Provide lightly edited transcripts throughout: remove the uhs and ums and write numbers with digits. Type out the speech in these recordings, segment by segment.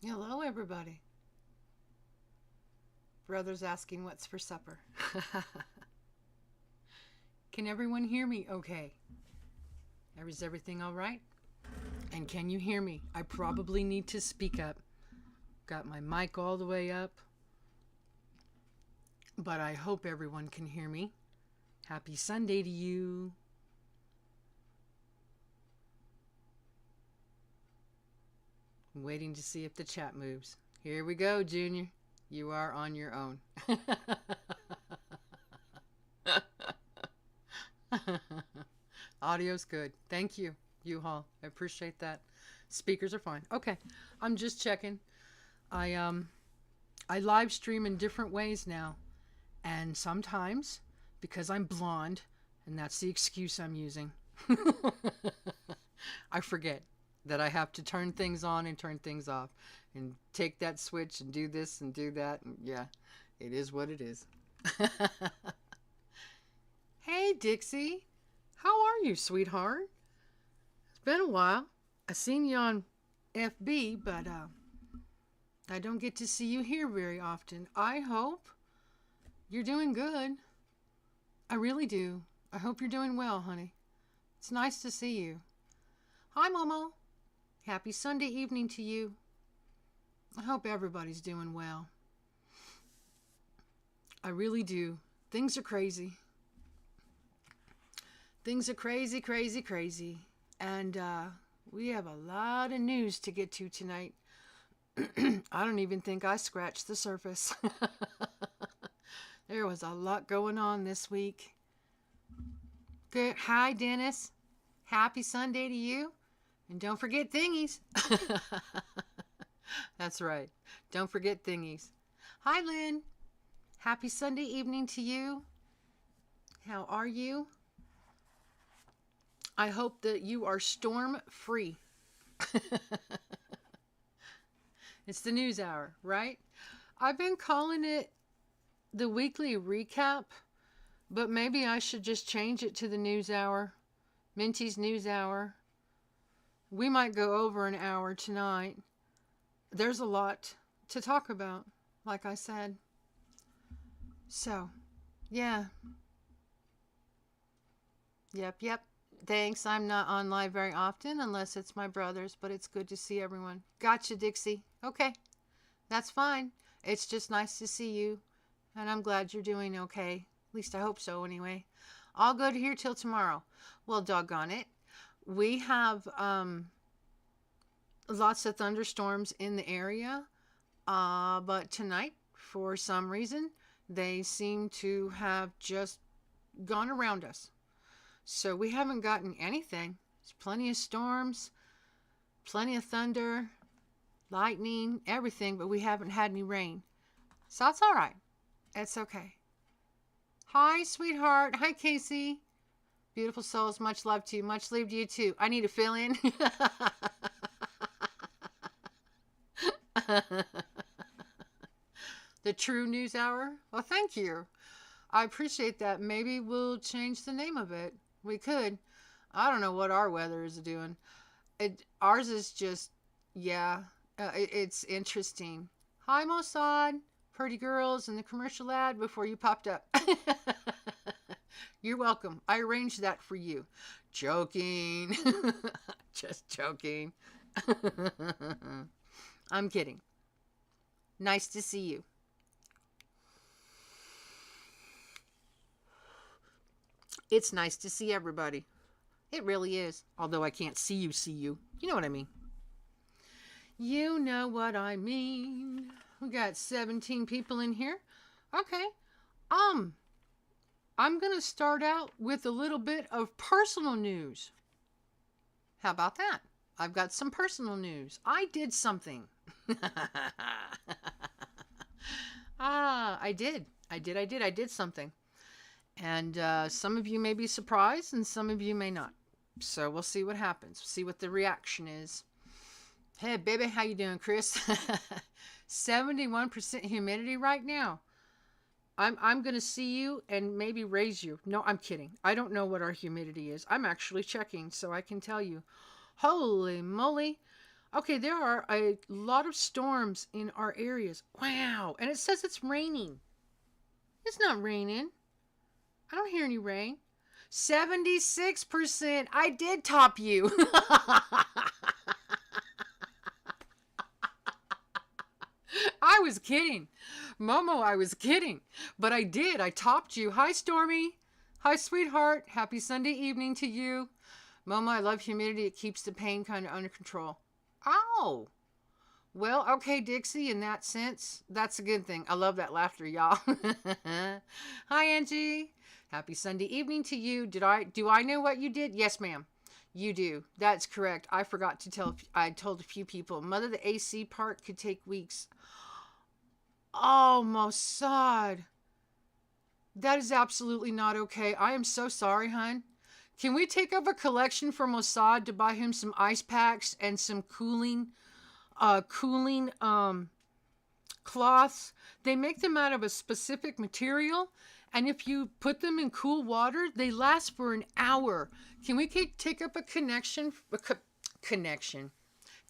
Hello, everybody. Brother's asking what's for supper. Can everyone hear me okay? Is everything all right? And can you hear me? I probably need to speak up. Got my mic all the way up. But I hope everyone can hear me. Happy Sunday to you. I'm waiting to see if the chat moves. Here we go, Junior. You are on your own. Audio's good. Thank you, U-Haul. I appreciate that. Speakers are fine. Okay. I'm just checking. I live stream in different ways now. And sometimes, because I'm blonde, and that's the excuse I'm using, I forget that I have to turn things on and turn things off and take that switch and do this and do that. And yeah, it is what it is. Hey, Dixie. How are you, sweetheart? It's been a while. I seen you on FB, but I don't get to see you here very often. I hope you're doing good. I really do. I hope you're doing well, honey. It's nice to see you. Hi, Momo. Happy Sunday evening to you. I hope everybody's doing well. I really do. Things are crazy. Things are crazy, crazy, crazy. And we have a lot of news to get to tonight. I don't even think I scratched the surface. There was a lot going on this week. Good. Hi, Dennis. Happy Sunday to you. And don't forget thingies. That's right. Don't forget thingies. Hi, Lynn. Happy Sunday evening to you. How are you? I hope that you are storm free. It's the news hour, right? I've been calling it the weekly recap, but maybe I should just change it to the news hour. Minty's news hour. We might go over an hour tonight. There's a lot to talk about, like I said. So, yeah. Yep. Thanks. I'm not on live very often unless it's my brother's, but it's good to see everyone. Gotcha, Dixie. Okay. That's fine. It's just nice to see you, and I'm glad you're doing okay. At least I hope so, anyway. All good here till tomorrow. Well, doggone it. We have lots of thunderstorms in the area, but tonight, for some reason, they seem to have just gone around us. So we haven't gotten anything. There's plenty of storms, plenty of thunder, lightning, everything, but we haven't had any rain. So it's all right. It's okay. Hi, sweetheart. Hi, Casey. Beautiful souls. Much love to you. Much love to you, too. I need to fill in. The true news hour? Well, thank you. I appreciate that. Maybe we'll change the name of it. We could. I don't know what our weather is doing. Ours is just, yeah, it's interesting. Hi, Mossad. Pretty girls in the commercial ad before you popped up. You're welcome. I arranged that for you. Joking. Just joking. I'm kidding. Nice to see you. It's nice to see everybody. It really is. Although I can't see you. You know what I mean. You know what I mean. We got 17 people in here. Okay. I'm going to start out with a little bit of personal news. How about that? I've got some personal news. I did something. I did something. And some of you may be surprised and some of you may not. So we'll see what happens. See what the reaction is. Hey, baby, how you doing, Chris? 71% humidity right now. I'm going to see you and maybe raise you. No, I'm kidding. I don't know what our humidity is. I'm actually checking so I can tell you. Holy moly. Okay, there are a lot of storms in our areas. Wow. And it says it's raining. It's not raining. I don't hear any rain. 76%. I did top you. I was kidding. Momo, I was kidding. But I did. I topped you. Hi, Stormy. Hi, sweetheart. Happy Sunday evening to you. Momo, I love humidity. It keeps the pain kind of under control. Ow. Well, okay, Dixie, in that sense, that's a good thing. I love that laughter, y'all. Hi, Angie. Happy Sunday evening to you. Do I know what you did? Yes, ma'am. You do. That's correct. I forgot to tell. I told a few people. Mother, the AC part could take weeks. Oh, Mossad. That is absolutely not okay. I am so sorry, hon. Can we take up a collection for Mossad to buy him some ice packs and some cooling cloths? They make them out of a specific material, and if you put them in cool water, they last for an hour. Can we take up a connection? Connection.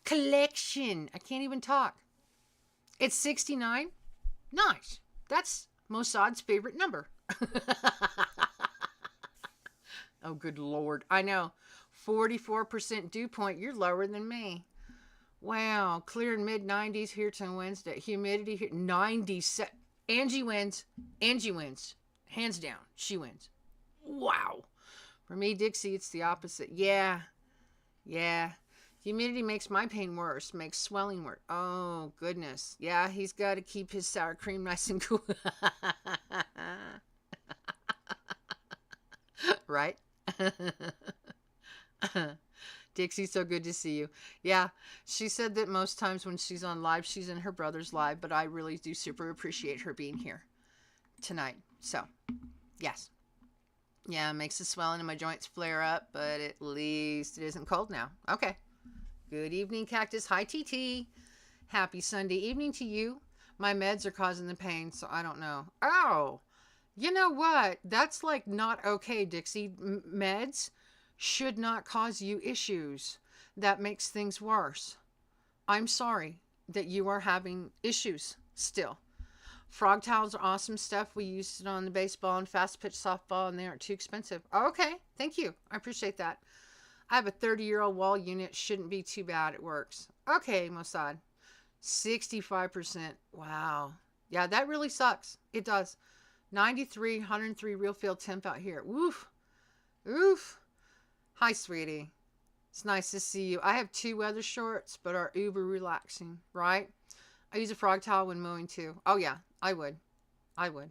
Collection. I can't even talk. It's 69. Nice. That's Mossad's favorite number. Oh, good Lord. I know. 44% dew point. You're lower than me. Wow. Clear in mid-90s here till Wednesday. Humidity here. 90. Angie wins. Angie wins. Hands down. She wins. Wow. For me, Dixie, it's the opposite. Yeah. Yeah. Humidity makes my pain worse, makes swelling worse. Oh, goodness. Yeah, he's got to keep his sour cream nice and cool. Right? Dixie, so good to see you. Yeah, she said that most times when she's on live, she's in her brother's live, but I really do super appreciate her being here tonight. So, yes. Yeah, it makes the swelling in my joints flare up, but at least it isn't cold now. Okay. Good evening, Cactus. Hi, TT. Happy Sunday evening to you. My meds are causing the pain, so I don't know. Oh, you know what? That's like not okay, Dixie. Meds should not cause you issues. That makes things worse. I'm sorry that you are having issues still. Frog towels are awesome stuff. We used it on the baseball and fast pitch softball, and they aren't too expensive. Okay, thank you. I appreciate that. I have a 30-year-old wall unit. Shouldn't be too bad. It works. Okay, Mossad. 65%. Wow. Yeah, that really sucks. It does. 93, 103 real field temp out here. Woof. Oof. Hi, sweetie. It's nice to see you. I have 2 weather shorts, but are uber relaxing, right? I use a frog towel when mowing too. Oh, yeah, I would. I would.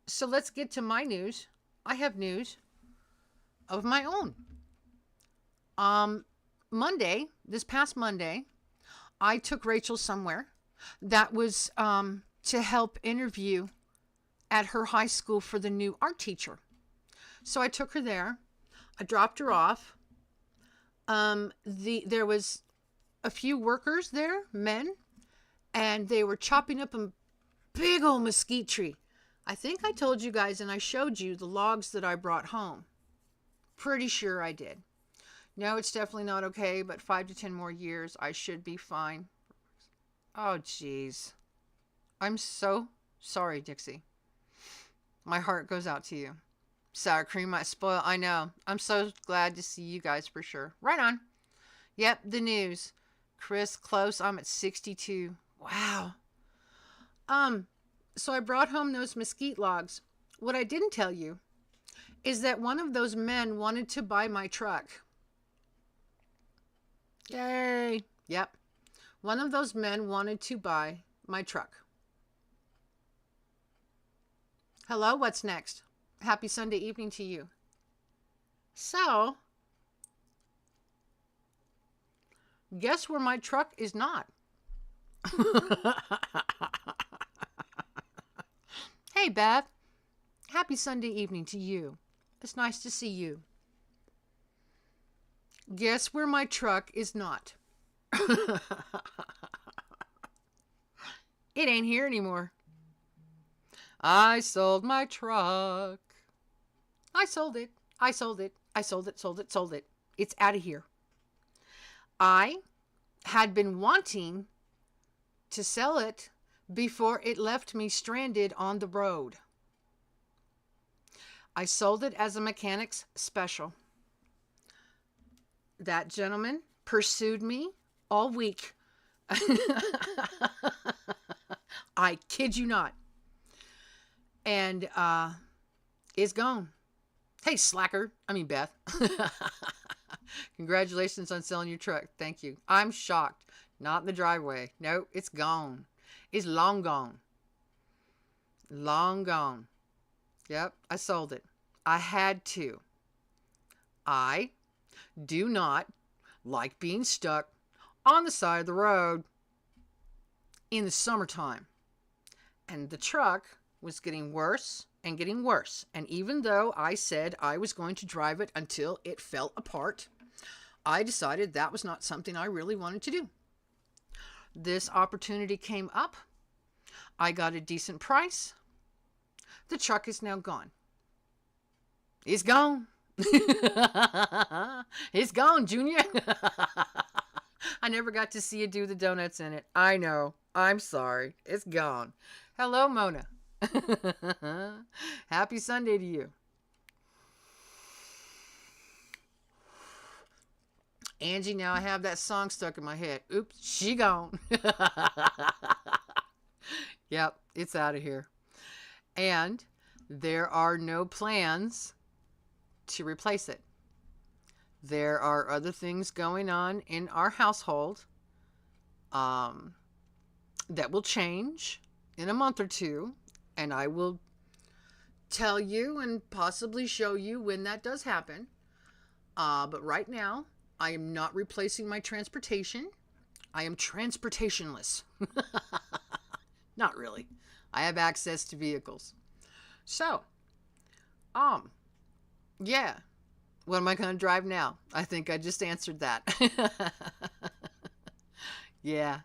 So let's get to my news. I have news of my own. Monday, this past Monday, I took Rachel somewhere that was to help interview at her high school for the new art teacher. So I took her there. I dropped her off. There was a few workers there, men, and they were chopping up a big old mesquite tree. I think I told you guys and I showed you the logs that I brought home. Pretty sure I did. No, it's definitely not okay, but 5 to 10 more years, I should be fine. Oh, jeez. I'm so sorry, Dixie. My heart goes out to you. Sour cream might spoil. I know. I'm so glad to see you guys for sure. Right on. Yep, the news. Chris, close. I'm at 62. Wow. So I brought home those mesquite logs. What I didn't tell you is that one of those men wanted to buy my truck. Yay. Yep. One of those men wanted to buy my truck. Hello, what's next? Happy Sunday evening to you. So, guess where my truck is not? Hey, Beth. Happy Sunday evening to you. It's nice to see you. Guess where my truck is not? It ain't here anymore. I sold my truck. I sold it. I sold it. I sold it, sold it, sold it. It's out of here. I had been wanting to sell it before it left me stranded on the road. I sold it as a mechanic's special. That gentleman pursued me all week. I kid you not. And it's gone. Hey, slacker. I mean, Beth. Congratulations on selling your truck. Thank you. I'm shocked. Not in the driveway. No, it's gone. It's long gone. Long gone. Yep, I sold it. I had to. I do not like being stuck on the side of the road in the summertime. And the truck was getting worse and getting worse. And even though I said I was going to drive it until it fell apart, I decided that was not something I really wanted to do. This opportunity came up. I got a decent price. The truck is now gone. It's gone. It's gone, Junior. I never got to see you do the donuts in it. I know. I'm sorry. It's gone. Hello, Mona. Happy Sunday to you. Angie, now I have that song stuck in my head. Oops, she gone. Yep, it's out of here. And there are no plans to replace it. There are other things going on in our household that will change in a month or two, and I will tell you and possibly show you when that does happen. But right now, I am not replacing my transportation. I am transportationless. Not really. I have access to vehicles. So, yeah. What am I going to drive now? I think I just answered that. Yeah.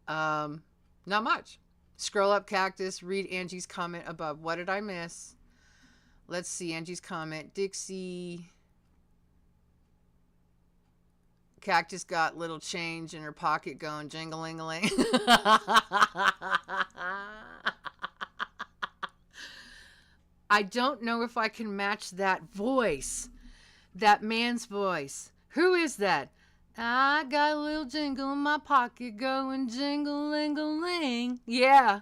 Not much. Scroll up, Cactus. Read Angie's comment above. What did I miss? Let's see Angie's comment. Dixie. Cactus got little change in her pocket going jingling-a-ling. I don't know if I can match that voice. That man's voice. Who is that? I got a little jingle in my pocket going jingle-ling-a-ling. Yeah,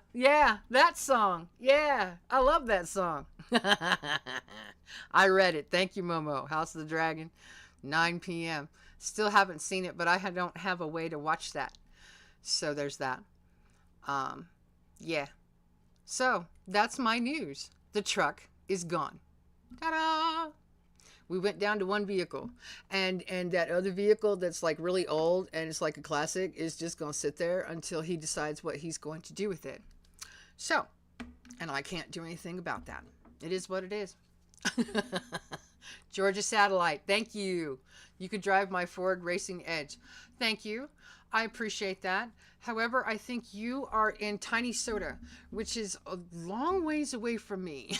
that song. Yeah, I love that song. I read it. Thank you, Momo. House of the Dragon, 9 p.m. Still haven't seen it, but I don't have a way to watch that. So there's that. Yeah. So that's my news. The truck is gone. Ta-da! We went down to one vehicle, and that other vehicle that's like really old and it's like a classic is just going to sit there until he decides what he's going to do with it. So, and I can't do anything about that. It is what it is. Georgia Satellite, thank you. You could drive my Ford Racing Edge. Thank you. I appreciate that. However, I think you are in Tiny Soda, which is a long ways away from me.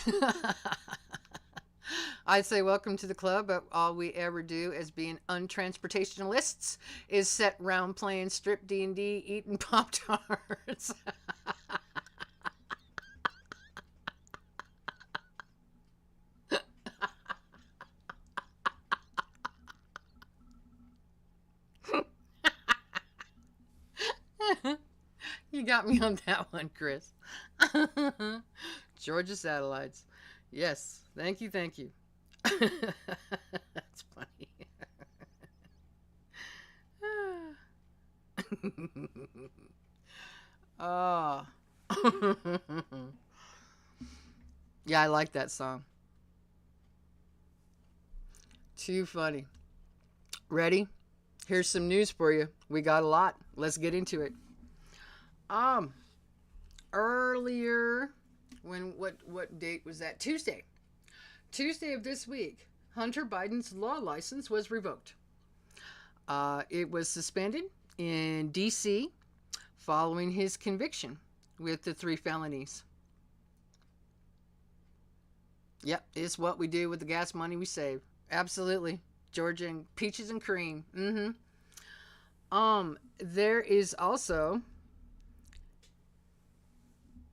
I'd say welcome to the club, but all we ever do as being untransportationalists is sit around playing strip D&D, eating Pop-Tarts. You got me on that one, Chris. Georgia Satellites. Yes. Thank you. That's funny. Oh. Yeah, I like that song. Too funny. Ready? Here's some news for you. We got a lot. Let's get into it. Earlier, what date was that? Tuesday of this week, Hunter Biden's law license was revoked. It was suspended in D.C. following his conviction with the 3 felonies. Yep, it's what we do with the gas money we save. Absolutely. Georgia and peaches and cream. There is also,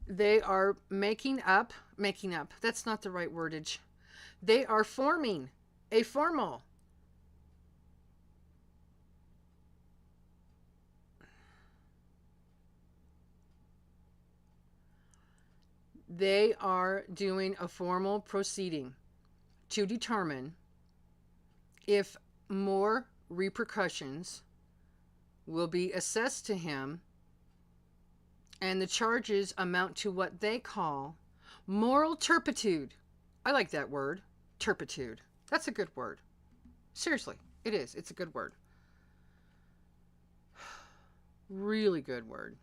they are making up. That's not the right wordage. They are forming a formal they are doing a formal proceeding to determine if more repercussions will be assessed to him, and the charges amount to what they call moral turpitude. I like that word, turpitude. That's a good word. Seriously, it is. It's a good word. Really good word.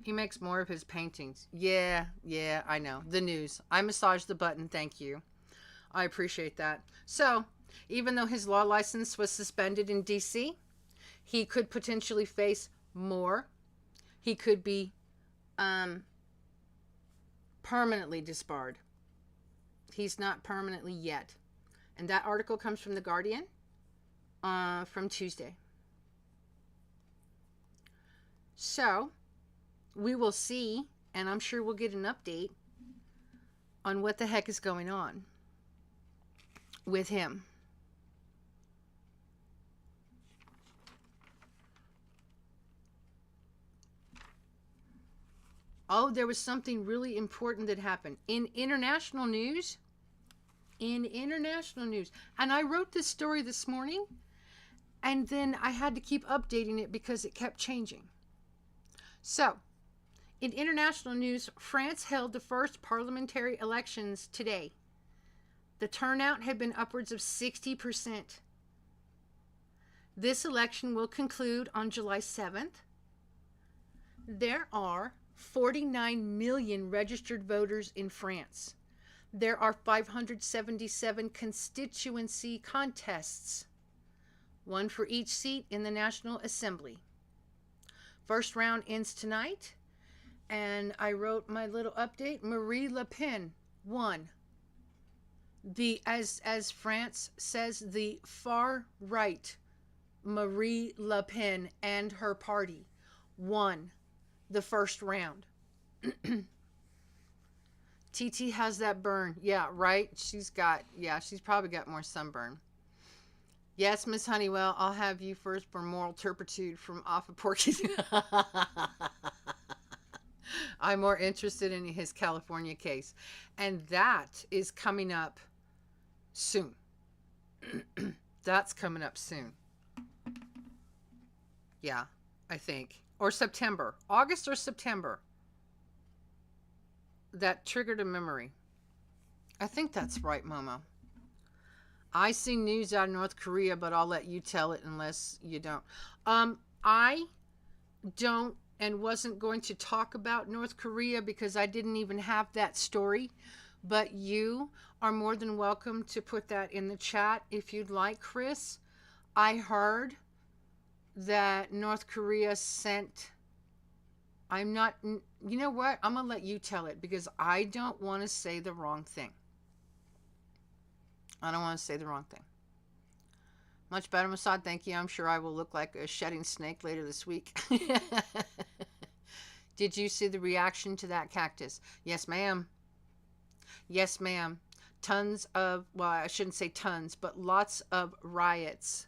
He makes more of his paintings. Yeah, I know. The news. I massaged the button. Thank you. I appreciate that. So, even though his law license was suspended in D.C., he could potentially face more. He could be permanently disbarred. He's not permanently yet. And that article comes from The Guardian from Tuesday. So, we will see, and I'm sure we'll get an update on what the heck is going on with him. Oh, there was something really important that happened in international news. And I wrote this story this morning, and then I had to keep updating it because it kept changing. So, in international news, France held the first parliamentary elections today. The turnout had been upwards of 60%. This election will conclude on July 7th. There are 49 million registered voters in France. There are 577 constituency contests, one for each seat in the National Assembly. First round ends tonight, and I wrote my little update. Marie Le Pen won. As France says, the far right Marie Le Pen and her party won the first round. TT has that burn. Yeah, right? She's probably got more sunburn. Yes, Miss Honeywell, I'll have you first for moral turpitude from off of Porky. I'm more interested in his California case. And that is coming up soon. That's coming up soon. Yeah, I think. Or September. August or September. That triggered a memory. I think that's right, Momo. I see news out of North Korea, but I'll let you tell it unless you don't. I don't and wasn't going to talk about North Korea because I didn't even have that story. But you are more than welcome to put that in the chat if you'd like, Chris. I heard that North Korea sent... I'm not... You know what? I'm going to let you tell it because I don't want to say the wrong thing. I don't want to say the wrong thing. Much better, Mossad. Thank you. I'm sure I will look like a shedding snake later this week. Did you see the reaction to that cactus? Yes, ma'am. Yes, ma'am. Tons of, well, I shouldn't say tons, but lots of riots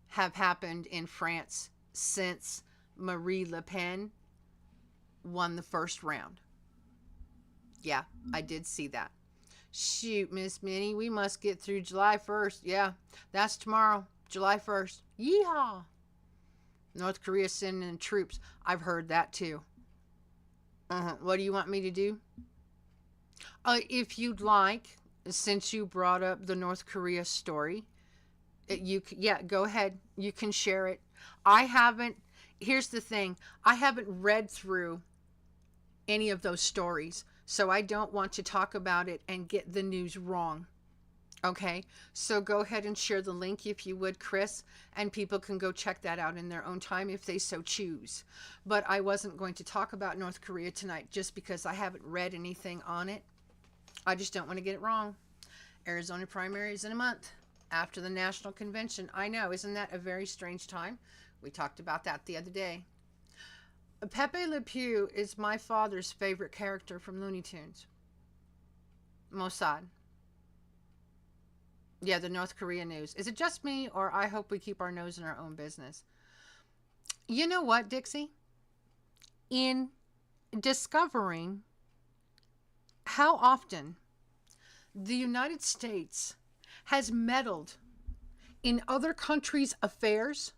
have happened in France since Marie Le Pen won the first round. Yeah, I did see that. Shoot, Miss Minnie, we must get through July 1st. Yeah, that's tomorrow, July 1st. Yeehaw! North Korea sending in troops. I've heard that too. What do you want me to do? If you'd like, since you brought up the North Korea story, go ahead. You can share it. Here's the thing. I haven't read through any of those stories, so I don't want to talk about it and get the news wrong. Okay, so go ahead and share the link if you would, Chris, and people can go check that out in their own time if they so choose. But I wasn't going to talk about North Korea tonight just because I haven't read anything on it. I just don't want to get it wrong. Arizona primaries in a month. after the National Convention. I know, isn't that a very strange time? We talked about that the other day. Pepe Le Pew is my father's favorite character from Looney Tunes. Mossad. Yeah, the North Korea news. Is it just me, or I hope we keep our nose in our own business? You know what, Dixie? In discovering how often the United States has meddled in other countries' affairs,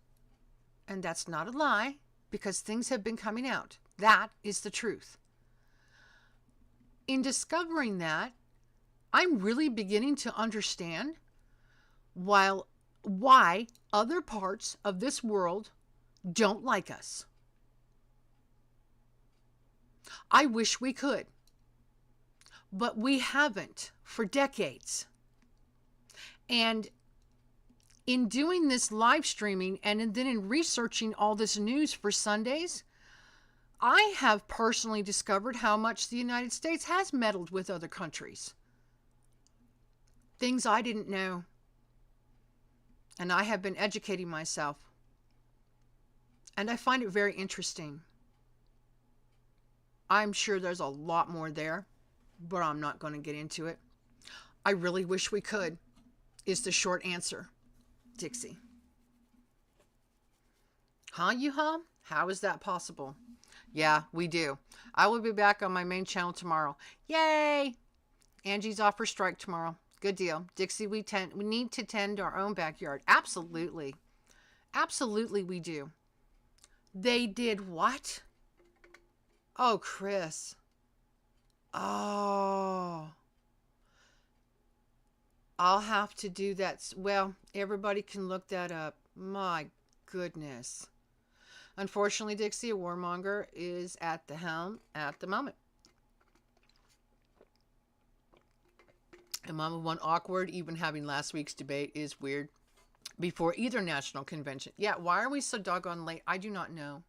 and that's not a lie, because things have been coming out. That is the truth. In discovering that, I'm really beginning to understand why other parts of this world don't like us. I wish we could, but we haven't for decades. And in doing this live streaming and then in researching all this news for Sundays, I have personally discovered how much the United States has meddled with other countries. Things I didn't know. And I have been educating myself. And I find it very interesting. I'm sure there's a lot more there, but I'm not going to get into it. I really wish we could, is the short answer, Dixie. Huh, you? How is that possible? Yeah, we do. I will be back on my main channel tomorrow. Yay! Angie's off for strike tomorrow. Good deal. Dixie, we need to tend our own backyard. Absolutely. Absolutely we do. They did what? Oh, Chris. Oh. I'll have to do that. Well, everybody can look that up. My goodness. Unfortunately, Dixie, a warmonger is at the helm at the moment. And Mama One awkward, even having last week's debate is weird. Before either national convention. Yeah, why are we so doggone late? I do not know.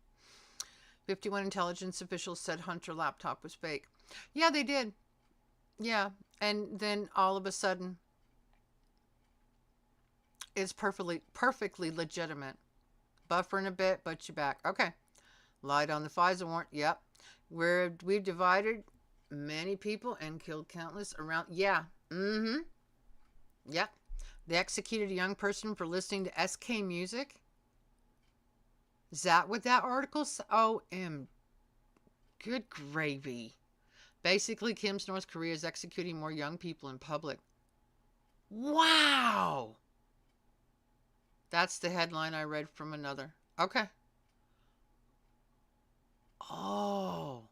51 intelligence officials said Hunter laptop was fake. Yeah, they did. Yeah, and then all of a sudden, it's perfectly legitimate. Buffering a bit, but you're back. Okay. Lied on the FISA warrant. Yep. We've divided many people and killed countless around. Yeah. Mm-hmm. Yep. They executed a young person for listening to SK music. Is that what that article said? Oh, good gravy. Basically, Kim's North Korea is executing more young people in public. Wow. That's the headline I read from another. Okay. Oh.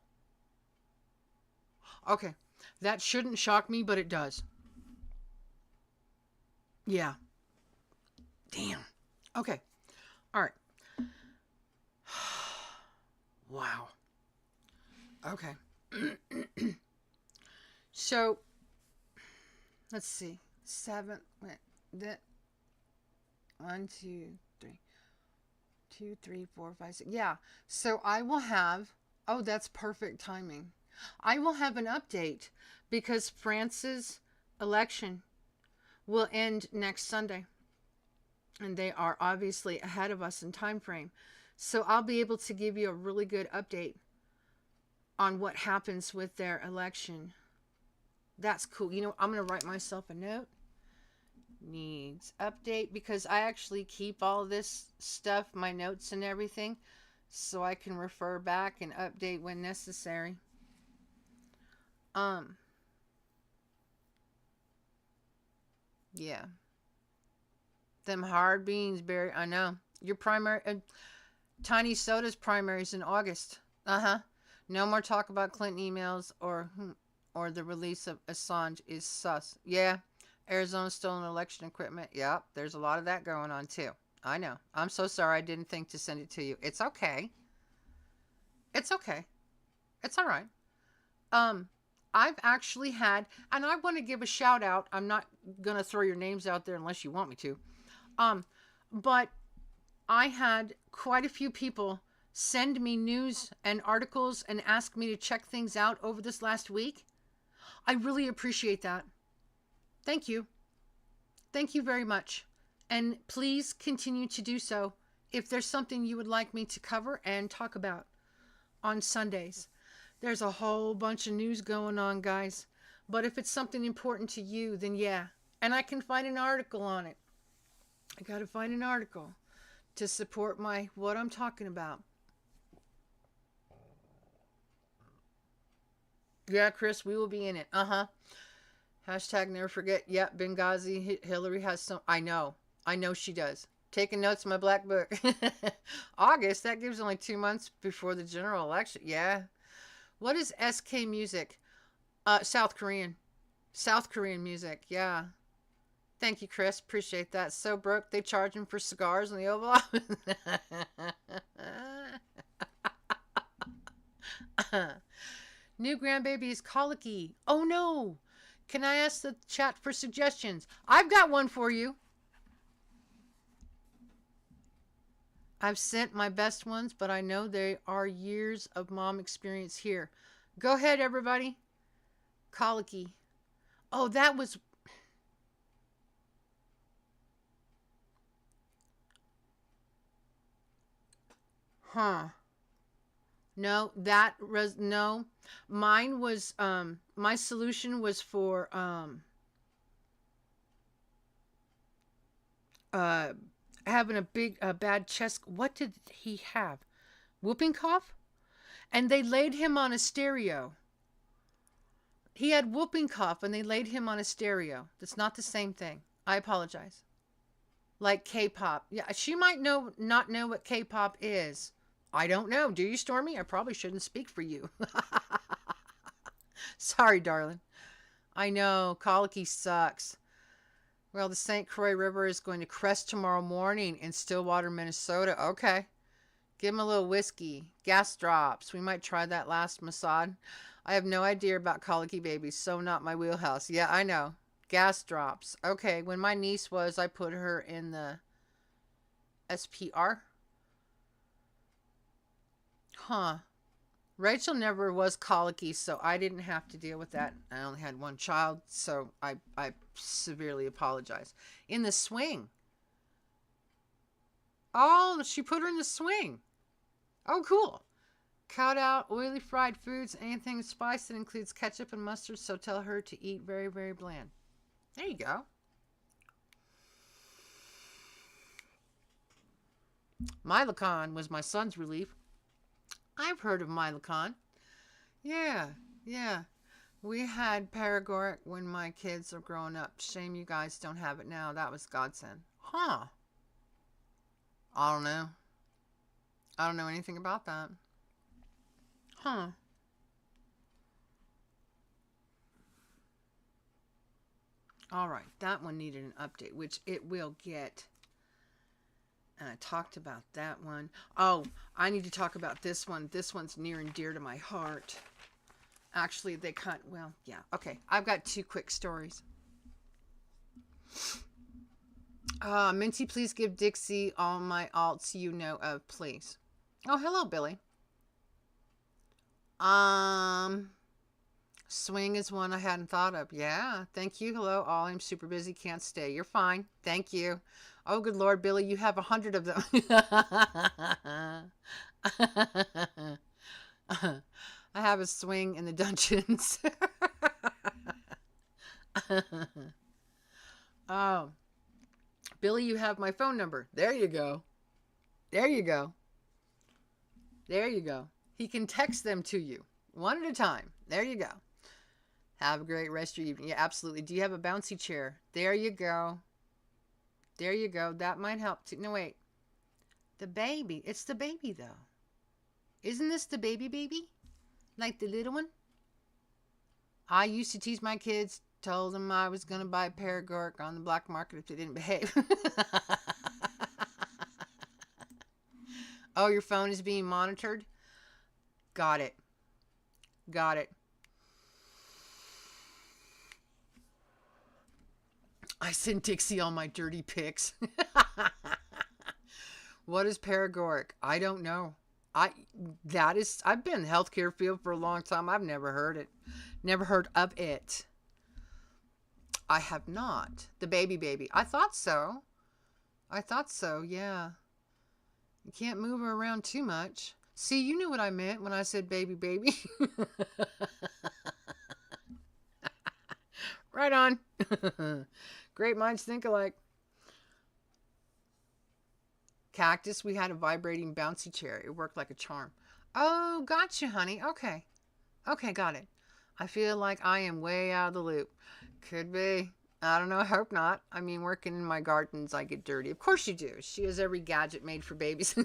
Okay. That shouldn't shock me, but it does. Yeah. Damn. Okay. All right. Wow. Okay. So, let's see. 7. That. 1, 2, 3. 2, 3, 4, 5, 6. Yeah. So I will have. Oh, that's perfect timing. I will have an update because France's election will end next Sunday. And they are obviously ahead of us in time frame. So I'll be able to give you a really good update on what happens with their election. That's cool. You know, I'm going to write myself a note. Needs update, because I actually keep all this stuff, my notes and everything, so I can refer back and update when necessary. Yeah. Them hard beans, Barry. I know. Your primary, Tiny Soda's primaries in August. No more talk about Clinton emails or the release of Assange is sus. Yeah. Arizona stolen election equipment. Yep. There's a lot of that going on too. I know. I'm so sorry I didn't think to send it to you. It's okay. It's okay. It's all right. I've actually had, and I want to give a shout out. I'm not going to throw your names out there unless you want me to. But I had quite a few people send me news and articles and ask me to check things out over this last week. I really appreciate that. Thank you. thank you very much. And please continue to do so if there's something you would like me to cover and talk about on Sundays. There's a whole bunch of news going on, guys. But if it's something important to you, then yeah. And I can find an article on it. I got to find an article to support what I'm talking about. Yeah, Chris, we will be in it. Uh-huh. Hashtag never forget. Yep, Benghazi. Hillary has some. I know. I know she does. Taking notes in my black book. August, that gives only 2 months before the general election. Yeah. What is SK music? South Korean. South Korean music. Yeah. Thank you, Chris. Appreciate that. So broke, they charge him for cigars in the Oval Office. New grandbaby is colicky. Oh no. Can I ask the chat for suggestions? I've got one for you. I've sent my best ones, but I know they are years of mom experience here. Go ahead, everybody. Colicky. Oh, that was... Huh. No, that was... No. Mine was... My solution was for... having a bad chest. What did he have? Whooping cough? And they laid him on a stereo. He had whooping cough and they laid him on a stereo. That's not the same thing. I apologize. Like K-pop. Yeah, she might not know what K-pop is. I don't know. Do you, Stormy? I probably shouldn't speak for you. Sorry, darling. I know. Colicky sucks. Well, the St. Croix River is going to crest tomorrow morning in Stillwater, Minnesota. Okay. Give him a little whiskey. Gas drops. We might try that last Mossad. I have no idea about colicky babies, so not my wheelhouse. Yeah, I know. Gas drops. Okay, when my niece was, I put her in the SPR. Huh. Rachel never was colicky, so I didn't have to deal with that. I only had one child, so I severely apologize. In the swing. Oh, she put her in the swing. Oh, cool. Cut out oily fried foods, anything spice that includes ketchup and mustard, so tell her to eat very, very bland. There you go. Milacon was my son's relief. I've heard of Milacon. Yeah, yeah. We had Paregoric when my kids are growing up. Shame you guys don't have it now. That was godsend. Huh. I don't know. I don't know anything about that. Huh. All right. That one needed an update, which it will get. And I talked about that one. Oh, I need to talk about this one. This one's near and dear to my heart. Actually, they cut... Well, yeah. Okay. I've got 2 quick stories. Minty, please give Dixie all my alts you know of, please. Oh, hello, Billy. Swing is one I hadn't thought of. Yeah. Thank you. Hello, all. I'm super busy. Can't stay. You're fine. Thank you. Oh, good Lord, Billy, you have 100 of them. I have a swing in the dungeons. Oh. Billy, you have my phone number. There you go. There you go. There you go. He can text them to you. One at a time. There you go. Have a great rest of your evening. Yeah, absolutely. Do you have a bouncy chair? There you go. There you go. That might help too. No, wait. The baby. It's the baby, though. Isn't this the baby? Like the little one? I used to tease my kids, told them I was going to buy Paregoric on the black market if they didn't behave. Oh, your phone is being monitored? Got it. Got it. I send Dixie all my dirty pics. What is Paregoric? I don't know. I've been in the healthcare field for a long time. I've never heard it. Never heard of it. I have not. The baby. I thought so. I thought so, yeah. You can't move her around too much. See, you knew what I meant when I said baby. Right on. Great minds think alike. Cactus, we had a vibrating bouncy chair. It worked like a charm. Oh, gotcha, honey. Okay. Okay, got it. I feel like I am way out of the loop. Could be. I don't know. I hope not. I mean, working in my gardens, I get dirty. Of course you do. She has every gadget made for babies.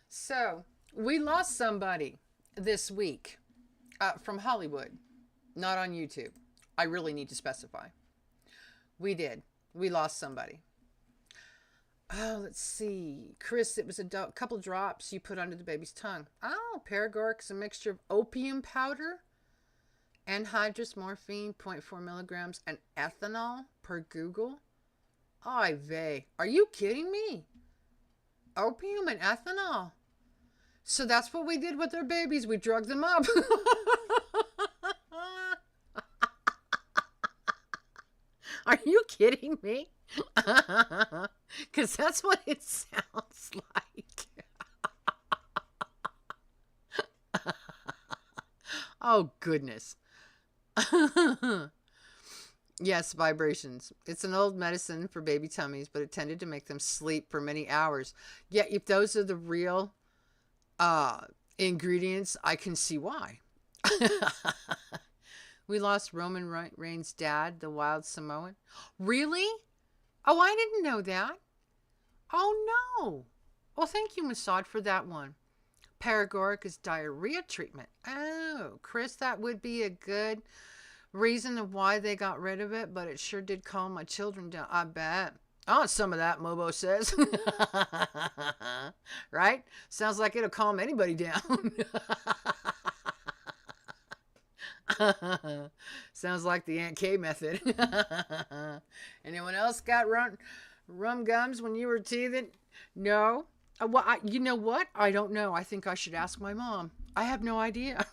So, we lost somebody this week from Hollywood, not on YouTube. I really need to specify. We did. We lost somebody. Oh, let's see. Chris, it was a couple drops you put under the baby's tongue. Oh, Paregoric is a mixture of opium powder, anhydrous morphine, 0.4 milligrams, and ethanol per Google. Ay vey. Are you kidding me? Opium and ethanol. So that's what we did with our babies. We drugged them up. Are you kidding me? Because that's what it sounds like. Oh, goodness. Yes, vibrations. It's an old medicine for baby tummies, but it tended to make them sleep for many hours. Yet, if those are the real ingredients, I can see why. We lost Roman Reigns' dad, the wild Samoan. Really? Oh, I didn't know that. Oh, no. Well, thank you, Masad, for that one. Paregoric is diarrhea treatment. Oh, Chris, that would be a good reason of why they got rid of it, but it sure did calm my children down. I bet. Oh, some of that, Mobo says. Right? Sounds like it'll calm anybody down. Sounds like the Aunt K method. Anyone else got rum gums when you were teething? No. Well, you know what? I don't know. I think I should ask my mom. I have no idea.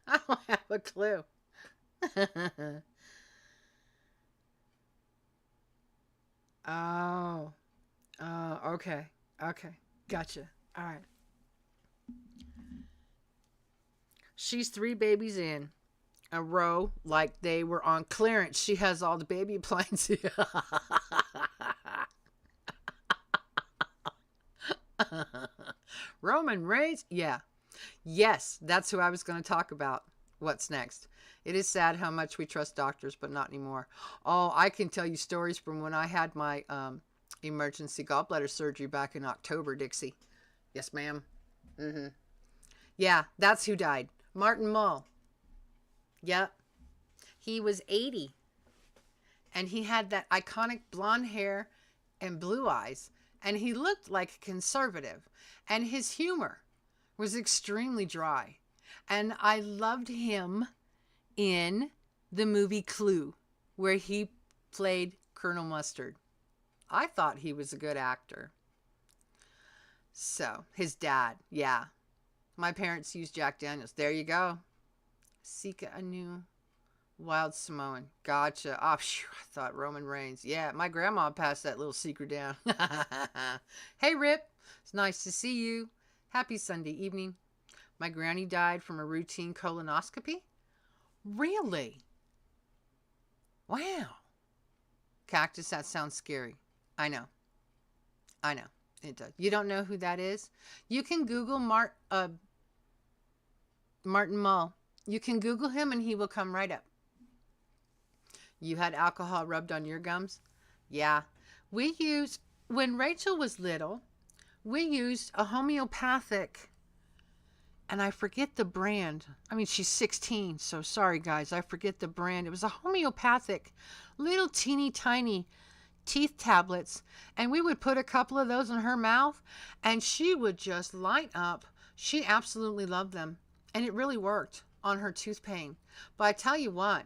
I don't have a clue. Oh. Okay. Okay. Gotcha. All right. She's 3 babies in a row like they were on clearance. She has all the baby appliances. Roman Reigns? Yeah. Yes, that's who I was going to talk about. What's next? It is sad how much we trust doctors, but not anymore. Oh, I can tell you stories from when I had my emergency gallbladder surgery back in October, Dixie. Yes, ma'am. Mm-hmm. Yeah, that's who died. Martin Mull. Yep. He was 80. And he had that iconic blonde hair and blue eyes. And he looked like a conservative. And his humor was extremely dry. And I loved him in the movie Clue, where he played Colonel Mustard. I thought he was a good actor. So, his dad, yeah. My parents used Jack Daniels. There you go. Sika Anu. Wild Samoan. Gotcha. Oh, phew, I thought Roman Reigns. Yeah, my grandma passed that little secret down. Hey, Rip. It's nice to see you. Happy Sunday evening. My granny died from a routine colonoscopy. Really? Wow. Cactus, that sounds scary. I know. It does. You don't know who that is? You can Google Martin Mull. You can Google him and he will come right up. You had alcohol rubbed on your gums? Yeah. When Rachel was little, we used a homeopathic, and I forget the brand. I mean, she's 16, so sorry, guys. I forget the brand. It was a homeopathic, little teeny tiny teeth tablets, and we would put a couple of those in her mouth, and she would just light up. She absolutely loved them, and it really worked on her tooth pain. But I tell you what,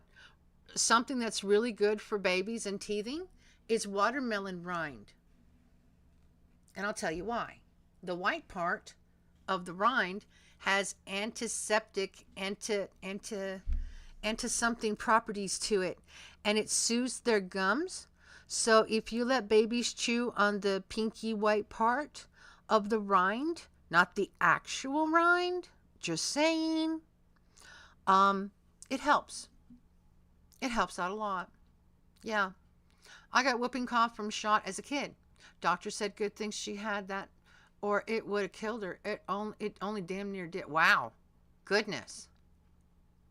something that's really good for babies and teething is watermelon rind. And I'll tell you why. The white part of the rind has antiseptic, anti something properties to it, and it soothes their gums. So if you let babies chew on the pinky white part of the rind, not the actual rind, just saying, it helps. It helps out a lot. Yeah. I got whooping cough from shot as a kid. Doctor said good things she had that, or it would have killed her. It only damn near did. Wow. Goodness.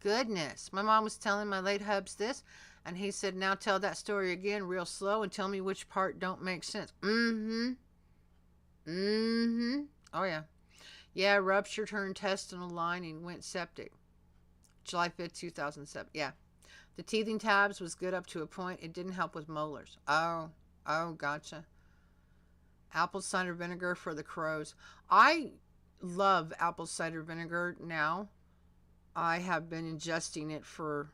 Goodness. My mom was telling my late hubs this, and he said, now tell that story again real slow and tell me which part don't make sense. Mm-hmm. Mm-hmm. Oh, yeah. Yeah, ruptured her intestinal lining, went septic. July 5th, 2007. Yeah. The teething tabs was good up to a point. It didn't help with molars. Oh, gotcha. Apple cider vinegar for the crows. I love apple cider vinegar now. I have been ingesting it for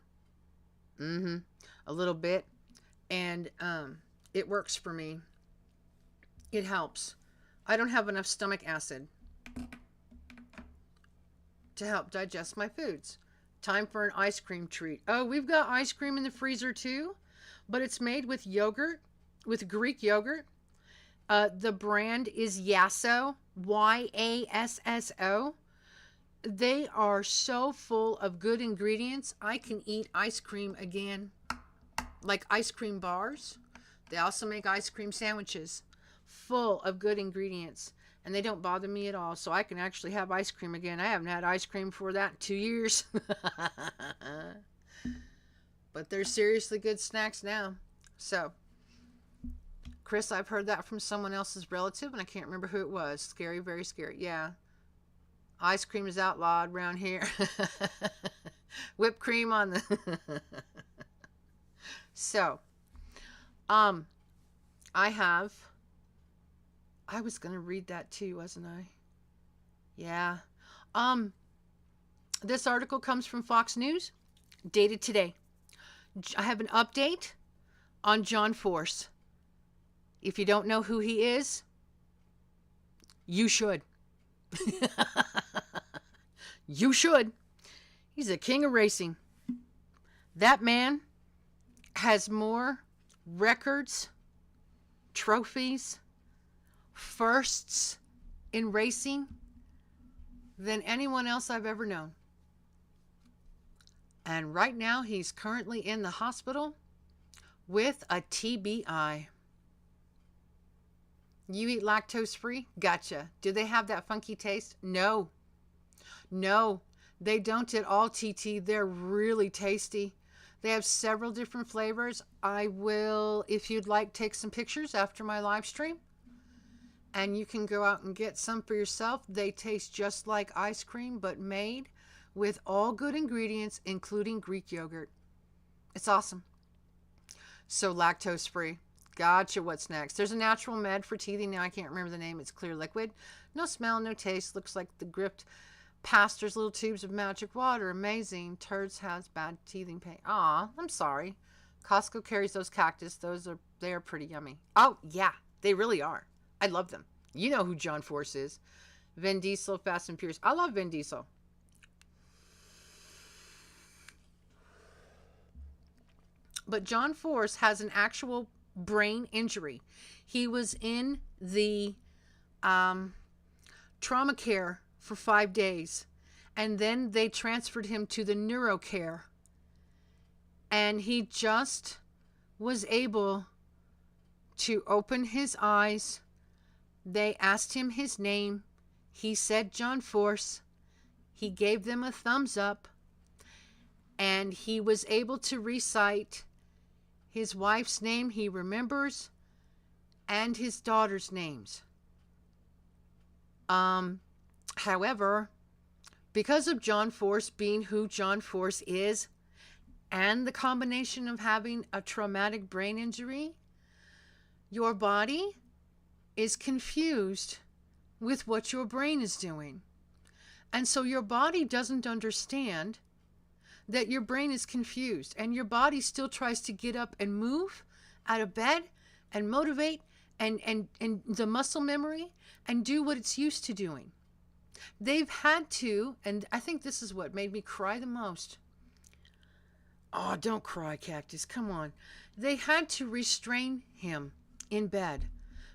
a little bit, and it works for me. It helps. I don't have enough stomach acid to help digest my foods. Time for an ice cream treat. Oh, we've got ice cream in the freezer too, but it's made with yogurt, with Greek yogurt. The brand is Yasso, Yasso. They are so full of good ingredients. I can eat ice cream again, like ice cream bars. They also make ice cream sandwiches full of good ingredients, and they don't bother me at all. So I can actually have ice cream again. I haven't had ice cream for that in 2 years. But they're seriously good snacks now. So, Chris, I've heard that from someone else's relative, and I can't remember who it was. Scary, very scary. Yeah. Ice cream is outlawed around here. Whipped cream on the... So, I was going to read that too, wasn't I? Yeah. This article comes from Fox News, dated today. I have an update on John Force. If you don't know who he is, you should. You should. He's a king of racing. That man has more records, trophies, firsts in racing than anyone else I've ever known. And right now he's currently in the hospital with a TBI. You eat lactose free? Gotcha. Do they have that funky taste? No. No, they don't at all, TT. They're really tasty. They have several different flavors. I will, if you'd like, take some pictures after my live stream. And you can go out and get some for yourself. They taste just like ice cream, but made with all good ingredients, including Greek yogurt. It's awesome. So lactose free. Gotcha. What's next? There's a natural med for teething. Now I can't remember the name. It's clear liquid. No smell, no taste. Looks like the gripped pastor's little tubes of magic water. Amazing. Turds has bad teething pain. Aw, I'm sorry. Costco carries those cactus. They are pretty yummy. Oh, yeah. They really are. I love them. You know who John Force is. Vin Diesel, Fast and Furious. I love Vin Diesel. But John Force has an actual brain injury. He was in the trauma care for 5 days, and then they transferred him to the neurocare, and he just was able to open his eyes. They asked him his name. He said John Force. He gave them a thumbs up, and he was able to recite his wife's name he remembers and his daughter's names. However, because of John Force being who John Force is, and the combination of having a traumatic brain injury, your body is confused with what your brain is doing. And so your body doesn't understand that your brain is confused, and your body still tries to get up and move out of bed and motivate and the muscle memory and do what it's used to doing. They've had to, and I think this is what made me cry the most. Oh, don't cry, Cactus. Come on. They had to restrain him in bed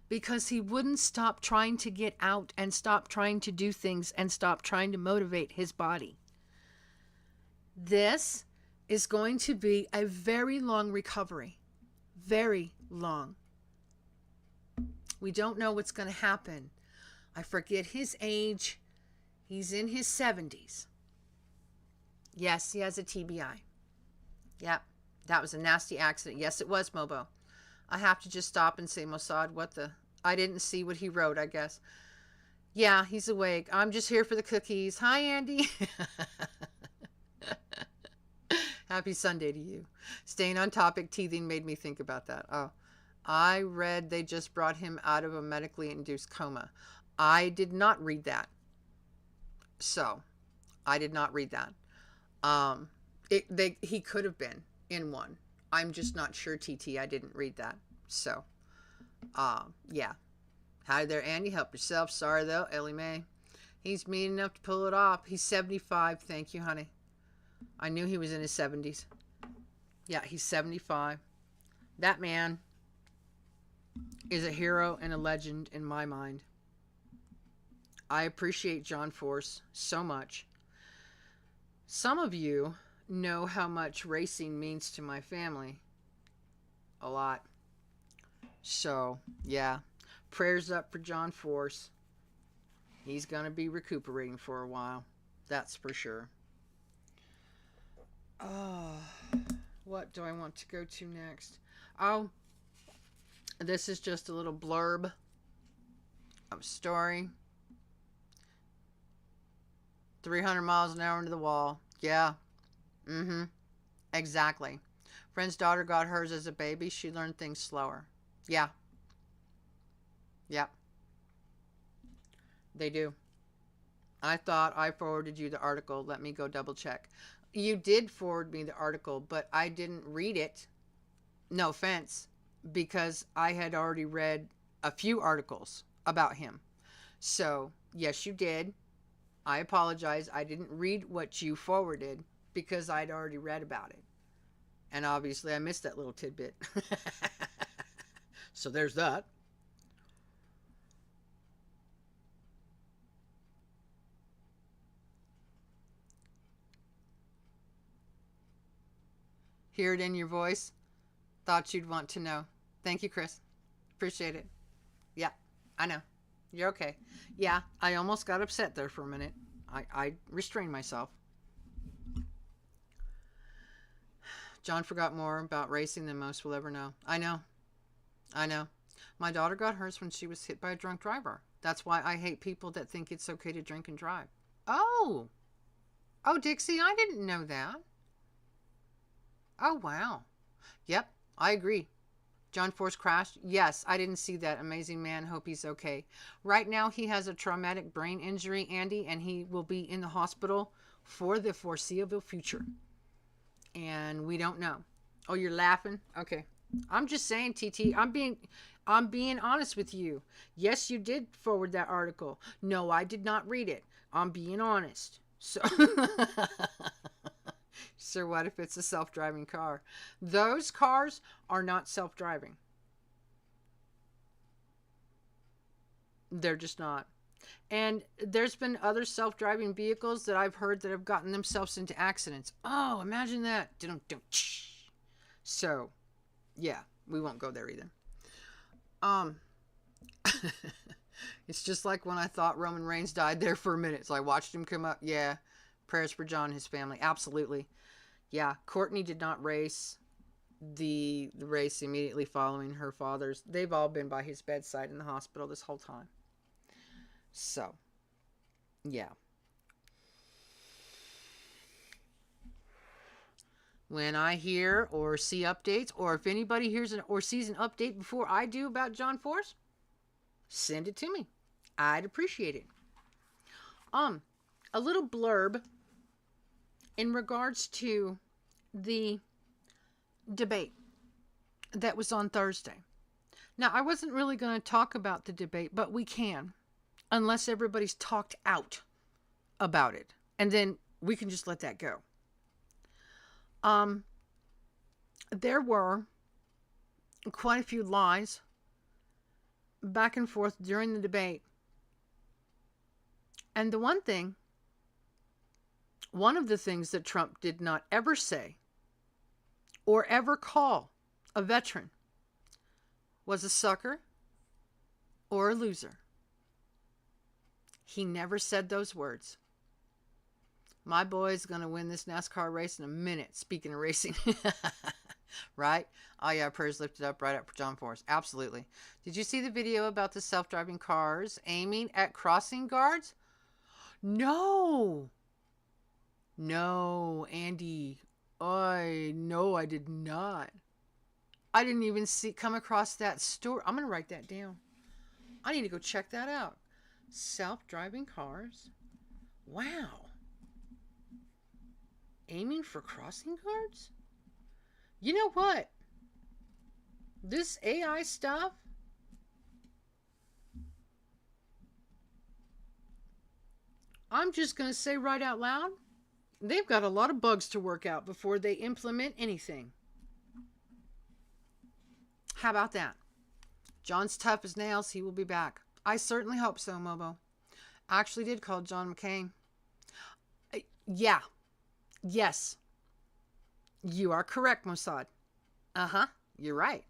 because he wouldn't stop trying to get out and stop trying to do things and stop trying to motivate his body. This is going to be a very long recovery. Very long. We don't know what's going to happen. I forget his age. He's in his 70s. Yes, he has a TBI. Yep, that was a nasty accident. Yes, it was, Mobo. I have to just stop and say, Mossad, what the... I didn't see what he wrote, I guess. Yeah, he's awake. I'm just here for the cookies. Hi, Andy. Happy Sunday to you. Staying on topic, teething made me think about that. Oh, I read they just brought him out of a medically induced coma. I did not read that. So, I did not read that. He could have been in one. I'm just not sure, TT. I didn't read that. So, yeah. Hi there, Andy. Help yourself. Sorry, though, Ellie Mae. He's mean enough to pull it off. He's 75. Thank you, honey. I knew he was in his 70s. Yeah, he's 75. That man is a hero and a legend in my mind. I appreciate John Force so much. Some of you know how much racing means to my family. A lot. So, yeah. Prayers up for John Force. He's going to be recuperating for a while. That's for sure. Oh, what do I want to go to next? Oh, this is just a little blurb of story. 300 miles an hour into the wall. Yeah. Mm-hmm. Exactly. Friend's daughter got hers as a baby. She learned things slower. Yeah. Yep. They do. I thought I forwarded you the article. Let me go double check. You did forward me the article, but I didn't read it. No offense, because I had already read a few articles about him. So, yes, you did. I apologize. I didn't read what you forwarded because I'd already read about it. And obviously I missed that little tidbit. So there's that. Hear it in your voice. Thought you'd want to know. Thank you, Chris. Appreciate it. Yeah, I know. You're okay. Yeah, I almost got upset there for a minute. I restrained myself. John forgot more about racing than most will ever know. I know. I know. My daughter got hers when she was hit by a drunk driver. That's why I hate people that think it's okay to drink and drive. Oh. Oh, Dixie, I didn't know that. Oh, wow. Yep, I agree. John Force crashed? Yes, I didn't see that. Amazing man. Hope he's okay. Right now, he has a traumatic brain injury, Andy, and he will be in the hospital for the foreseeable future. And we don't know. Oh, you're laughing? Okay. I'm just saying, TT. I'm being honest with you. Yes, you did forward that article. No, I did not read it. I'm being honest. So, so what if it's a self-driving car? Those cars are not self-driving. They're just not. And there's been other self-driving vehicles that I've heard that have gotten themselves into accidents. Oh, imagine that. So, yeah, we won't go there either. It's just like when I thought Roman Reigns died there for a minute. So I watched him come up. Yeah, prayers for John and his family. Absolutely. Yeah, Courtney did not race. The race immediately following her father's. They've all been by his bedside in the hospital this whole time. So, yeah. When I hear or see updates, or if anybody hears or sees an update before I do about John Force, send it to me. I'd appreciate it. A little blurb in regards to the debate that was on Thursday. Now, I wasn't really going to talk about the debate, but we can, unless everybody's talked out about it. And then we can just let that go. There were quite a few lies back and forth during the debate. And one of the things that Trump did not ever say or ever call a veteran was a sucker or a loser. He never said those words. My boy's going to win this NASCAR race in a minute, speaking of racing. Right? Oh, yeah, prayers lifted up right up for John Force. Absolutely. Did you see the video about the self-driving cars aiming at crossing guards? No. No, Andy. No, I did not. I didn't even come across that story. I'm going to write that down. I need to go check that out. Self-driving cars. Wow. Aiming for crossing guards? You know what? This AI stuff, I'm just going to say right out loud, they've got a lot of bugs to work out before they implement anything. How about that? John's tough as nails. He will be back. I certainly hope so, Mobo. I actually did call John McCain. Yeah. Yes. You are correct, Mossad. You're right.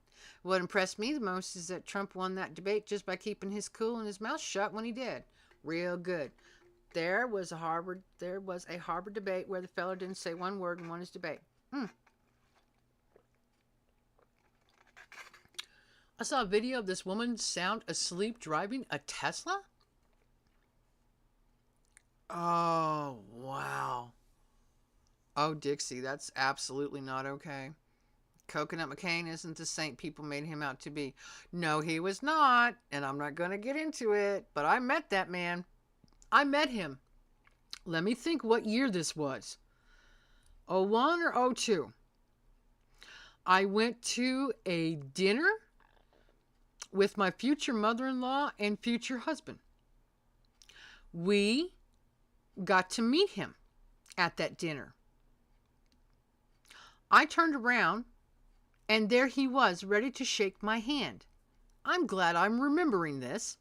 What impressed me the most is that Trump won that debate just by keeping his cool and his mouth shut when he did. Real good. There was a Harvard debate where the fellow didn't say one word and won his debate. I saw a video of this woman sound asleep driving a Tesla. Oh, wow. Oh, Dixie, that's absolutely not okay. Coconut McCain isn't the saint people made him out to be. No, he was not, and I'm not going to get into it, but I met that man. I met him. Let me think what year this was. 01 or 02. I went to a dinner with my future mother-in-law and future husband. We got to meet him at that dinner. I turned around, and there he was, ready to shake my hand. I'm glad I'm remembering this.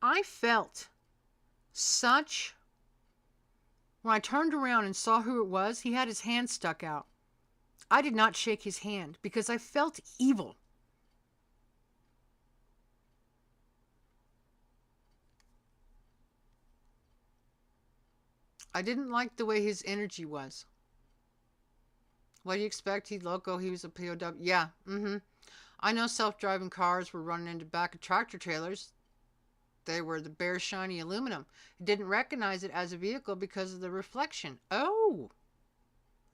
I felt such... When I turned around and saw who it was, he had his hand stuck out. I did not shake his hand because I felt evil. I didn't like the way his energy was. What do you expect? He's loco. He was a POW. Yeah. I know self-driving cars were running into back of tractor trailers. They were the bare shiny aluminum. It didn't recognize it as a vehicle because of the reflection. Oh.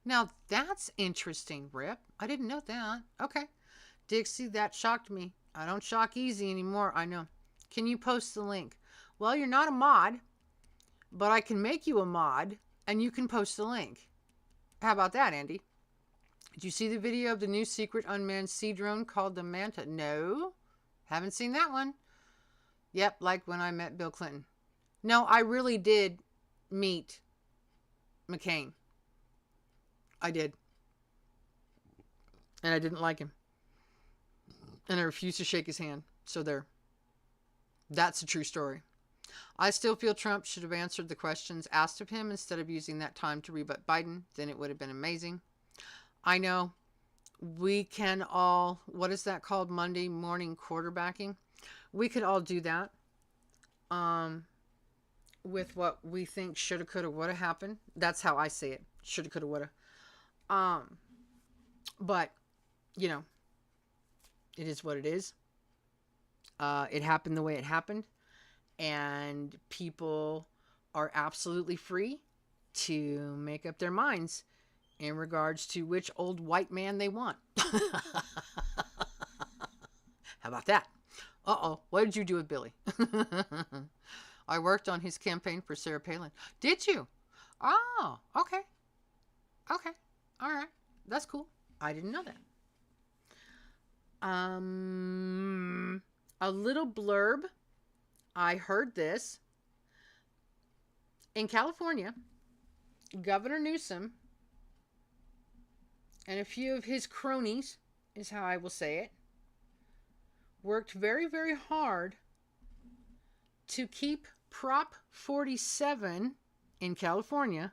Now that's interesting, Rip. I didn't know that. Okay. Dixie, that shocked me. I don't shock easy anymore. I know. Can you post the link? Well, you're not a mod, but I can make you a mod and you can post the link. How about that, Andy? Did you see the video of the new secret unmanned sea drone called the Manta? No, haven't seen that one. Yep, like when I met Bill Clinton. No, I really did meet McCain. I did. And I didn't like him. And I refused to shake his hand. So there. That's a true story. I still feel Trump should have answered the questions asked of him instead of using that time to rebut Biden. Then it would have been amazing. I know we can all, what is that called? Monday morning quarterbacking. We could all do that with what we think shoulda, coulda, woulda happened. That's how I say it. Shoulda, coulda, woulda. But, you know, it is what it is. It happened the way it happened. And people are absolutely free to make up their minds in regards to which old white man they want. How about that? Uh-oh, what did you do with Billy? I worked on his campaign for Sarah Palin. Did you? Oh, okay. Okay, all right. That's cool. I didn't know that. A little blurb. I heard this In California, Governor Newsom and a few of his cronies, is how I will say it, worked very, very hard to keep Prop 47 in California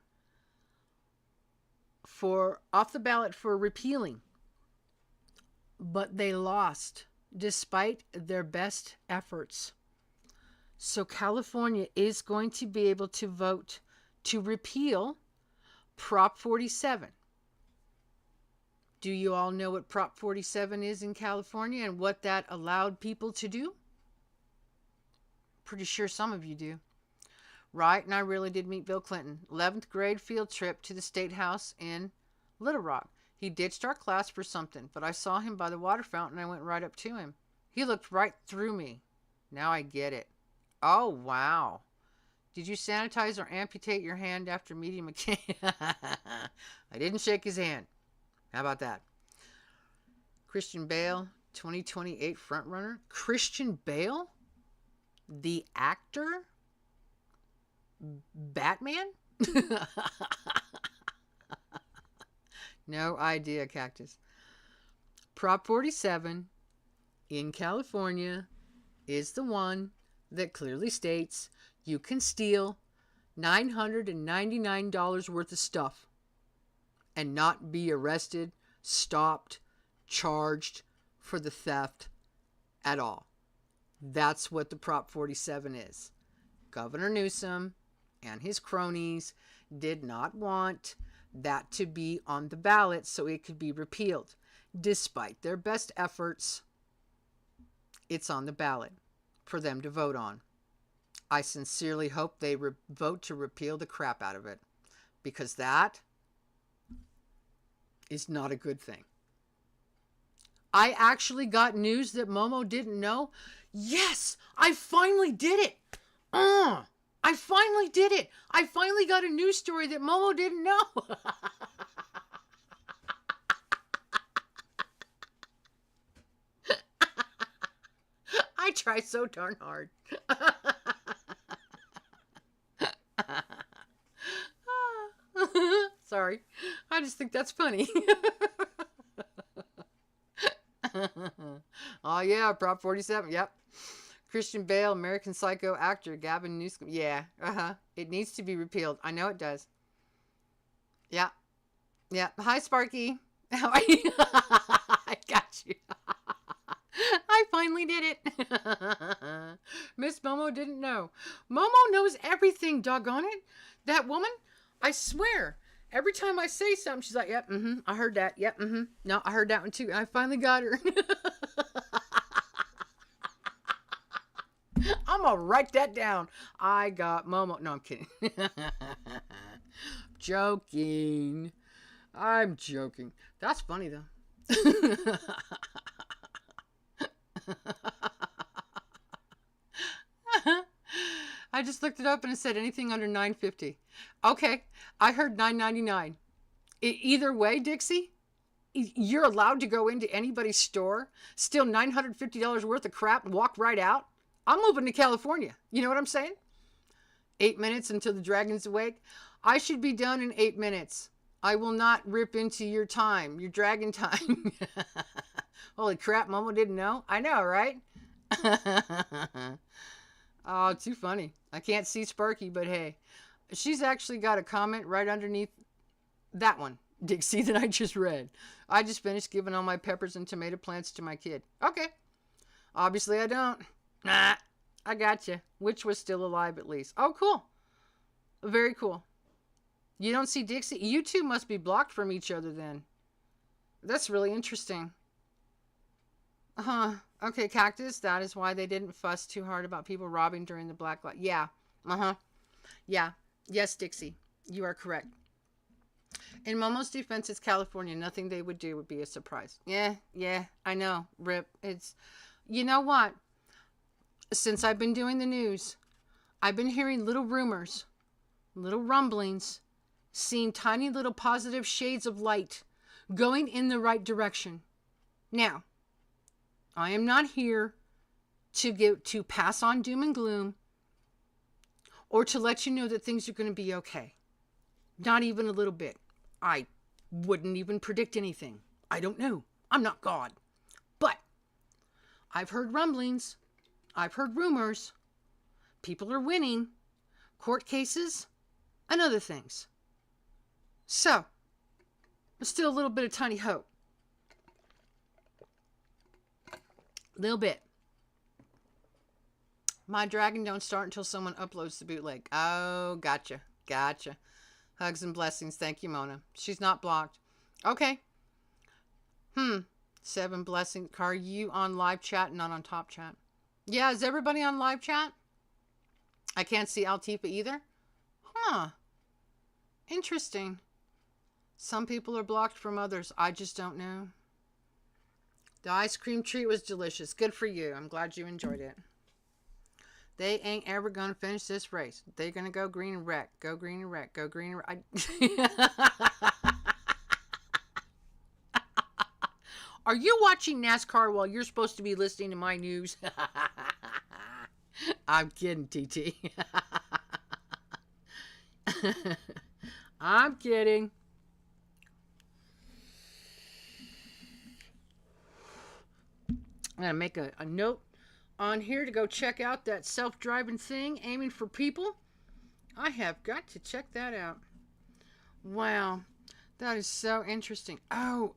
off the ballot for repealing. But they lost despite their best efforts. So California is going to be able to vote to repeal Prop 47. Do you all know what Prop 47 is in California and what that allowed people to do? Pretty sure some of you do. Right, and I really did meet Bill Clinton. 11th grade field trip to the State House in Little Rock. He ditched our class for something, but I saw him by the water fountain and I went right up to him. He looked right through me. Now I get it. Oh, wow. Did you sanitize or amputate your hand after meeting McCain? I didn't shake his hand. How about that? Christian Bale, 2028 frontrunner. Christian Bale? The actor? Batman? No idea, Cactus. Prop 47 in California is the one that clearly states you can steal $999 worth of stuff and not be arrested, stopped, charged for the theft at all. That's what the Prop 47 is. Governor Newsom and his cronies did not want that to be on the ballot so it could be repealed. Despite their best efforts, it's on the ballot for them to vote on. I sincerely hope they vote to repeal the crap out of it, because that is not a good thing. I actually got news that Momo didn't know. Yes, I finally did it. I finally did it. I finally got a news story that Momo didn't know. I try so darn hard. Sorry. I just think that's funny. Oh, yeah, Prop 47. Yep. Christian Bale, American Psycho actor, Gavin Newsom. Yeah, It needs to be repealed. I know it does. Yeah. Yeah. Hi, Sparky. How are you? I got you. I finally did it. Miss Momo didn't know. Momo knows everything, doggone it. That woman, I swear, every time I say something, she's like, yep, I heard that. Yep, no, I heard that one too. And I finally got her. I'm going to write that down. I got Momo. No, I'm kidding. Joking. I'm joking. That's funny, though. I just looked it up and it said anything under $9.50. Okay, I heard $9.99. Either way, Dixie, you're allowed to go into anybody's store, steal $950 worth of crap, and walk right out. I'm moving to California. You know what I'm saying? 8 minutes until the dragon's awake. I should be done in 8 minutes. I will not rip into your time, your dragon time. Holy crap, Momo didn't know. I know, right? Oh, too funny. I can't see Sparky, but hey. She's actually got a comment right underneath that one, Dixie, that I just read. I just finished giving all my peppers and tomato plants to my kid. Okay. Obviously, I don't. Nah, I got you. Which was still alive, at least. Oh, cool. Very cool. You don't see Dixie? You two must be blocked from each other then. That's really interesting. Okay, Cactus. That is why they didn't fuss too hard about people robbing during the Black Lives. Yeah. Yeah. Yes, Dixie. You are correct. In Momo's defense, it's California. Nothing they would do would be a surprise. Yeah. I know. Rip. It's... You know what? Since I've been doing the news, I've been hearing little rumors, little rumblings, seeing tiny little positive shades of light going in the right direction. Now, I am not here to pass on doom and gloom or to let you know that things are going to be okay. Not even a little bit. I wouldn't even predict anything. I don't know. I'm not God. But I've heard rumblings. I've heard rumors. People are winning court cases and other things. So, there's still a little bit of tiny hope. Little bit. My dragon don't start until someone uploads the bootleg. Oh, gotcha. Gotcha. Hugs and blessings. Thank you, Mona. She's not blocked. Okay. 7 blessings. Are you on live chat and not on top chat? Yeah, is everybody on live chat? I can't see Altifa either. Huh. Interesting. Some people are blocked from others. I just don't know. The ice cream treat was delicious. Good for you. I'm glad you enjoyed it. They ain't ever going to finish this race. They're going to go green and wreck. Go green and wreck. Go green and wreck. Are you watching NASCAR while you're supposed to be listening to my news? I'm kidding, TT. I'm kidding. I'm going to make a note on here to go check out that self-driving thing, aiming for people. I have got to check that out. Wow. That is so interesting. Oh.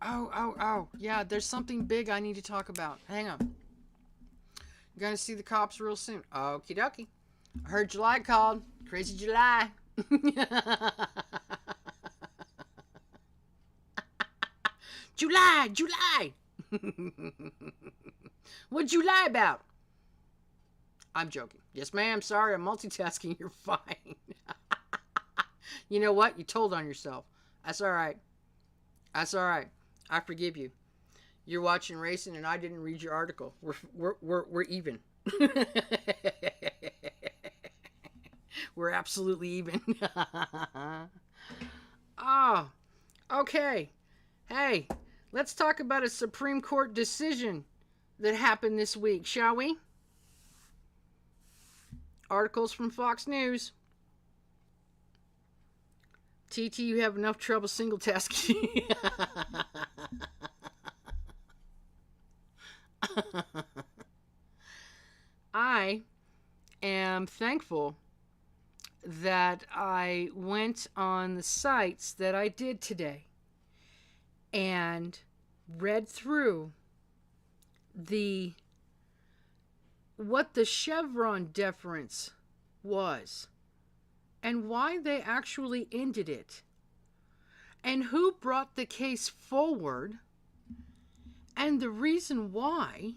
Yeah, there's something big I need to talk about. Hang on. You're going to see the cops real soon. Okie dokie. I heard July called. Crazy July. July. What'd you lie about? I'm joking. Yes, ma'am. Sorry, I'm multitasking. You're fine. You know what? You told on yourself. That's all right. That's all right. I forgive you. You're watching racing, and I didn't read your article. We're even. We're absolutely even. Oh, okay. Hey, let's talk about a Supreme Court decision that happened this week, shall we? Articles from Fox News. TT, you have enough trouble single tasking. I am thankful that I went on the sites that I did today and read through what the Chevron deference was and why they actually ended it and who brought the case forward and the reason why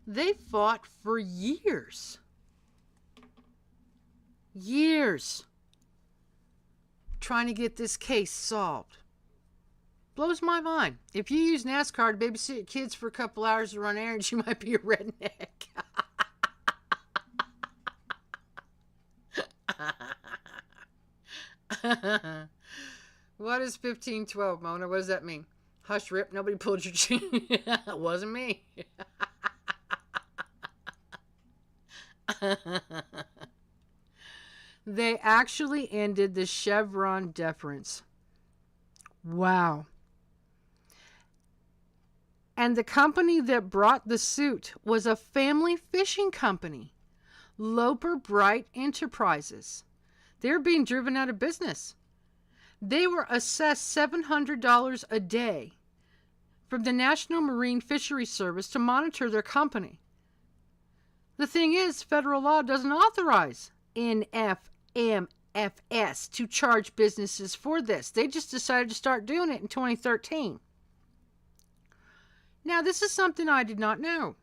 they fought for years trying to get this case solved. Blows my mind. If you use NASCAR to babysit your kids for a couple hours to run errands, you might be a redneck. What is 1512, Mona? What does that mean? Hush, Rip. Nobody pulled your chin. It wasn't me. They actually ended the Chevron deference. Wow. And the company that brought the suit was a family fishing company, Loper Bright Enterprises. They're being driven out of business. They were assessed $700 a day from the National Marine Fisheries Service to monitor their company. The thing is, federal law doesn't authorize NFMFS to charge businesses for this. They just decided to start doing it in 2013. Now, this is something I did not know.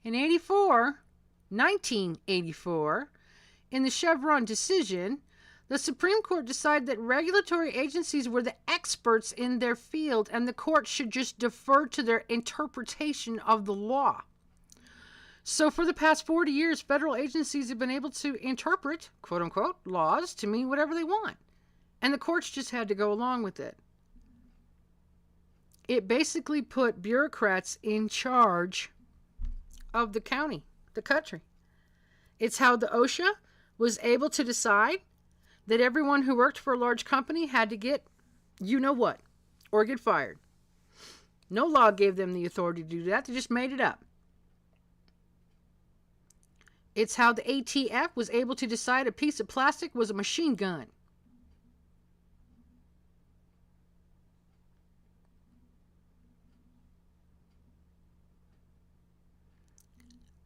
In 1984, in the Chevron decision, the Supreme Court decided that regulatory agencies were the experts in their field and the court should just defer to their interpretation of the law. So for the past 40 years, federal agencies have been able to interpret, quote unquote, laws to mean whatever they want. And the courts just had to go along with it. It basically put bureaucrats in charge of the county, the country. It's how the OSHA was able to decide that everyone who worked for a large company had to get you know what or get fired. No law gave them the authority to do that. They just made it up. It's how the ATF was able to decide a piece of plastic was a machine gun.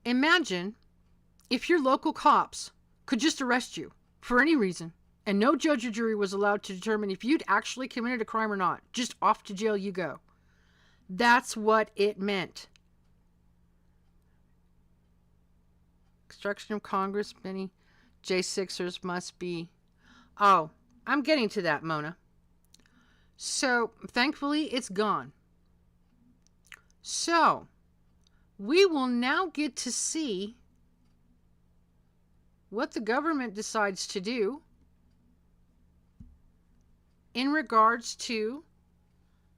Imagine if your local cops could just arrest you for any reason and no judge or jury was allowed to determine if you'd actually committed a crime or not. Just off to jail you go. That's what it meant. Obstruction of Congress, many J6ers must be... Oh, I'm getting to that, Mona. So, thankfully, it's gone. So, we will now get to see what the government decides to do in regards to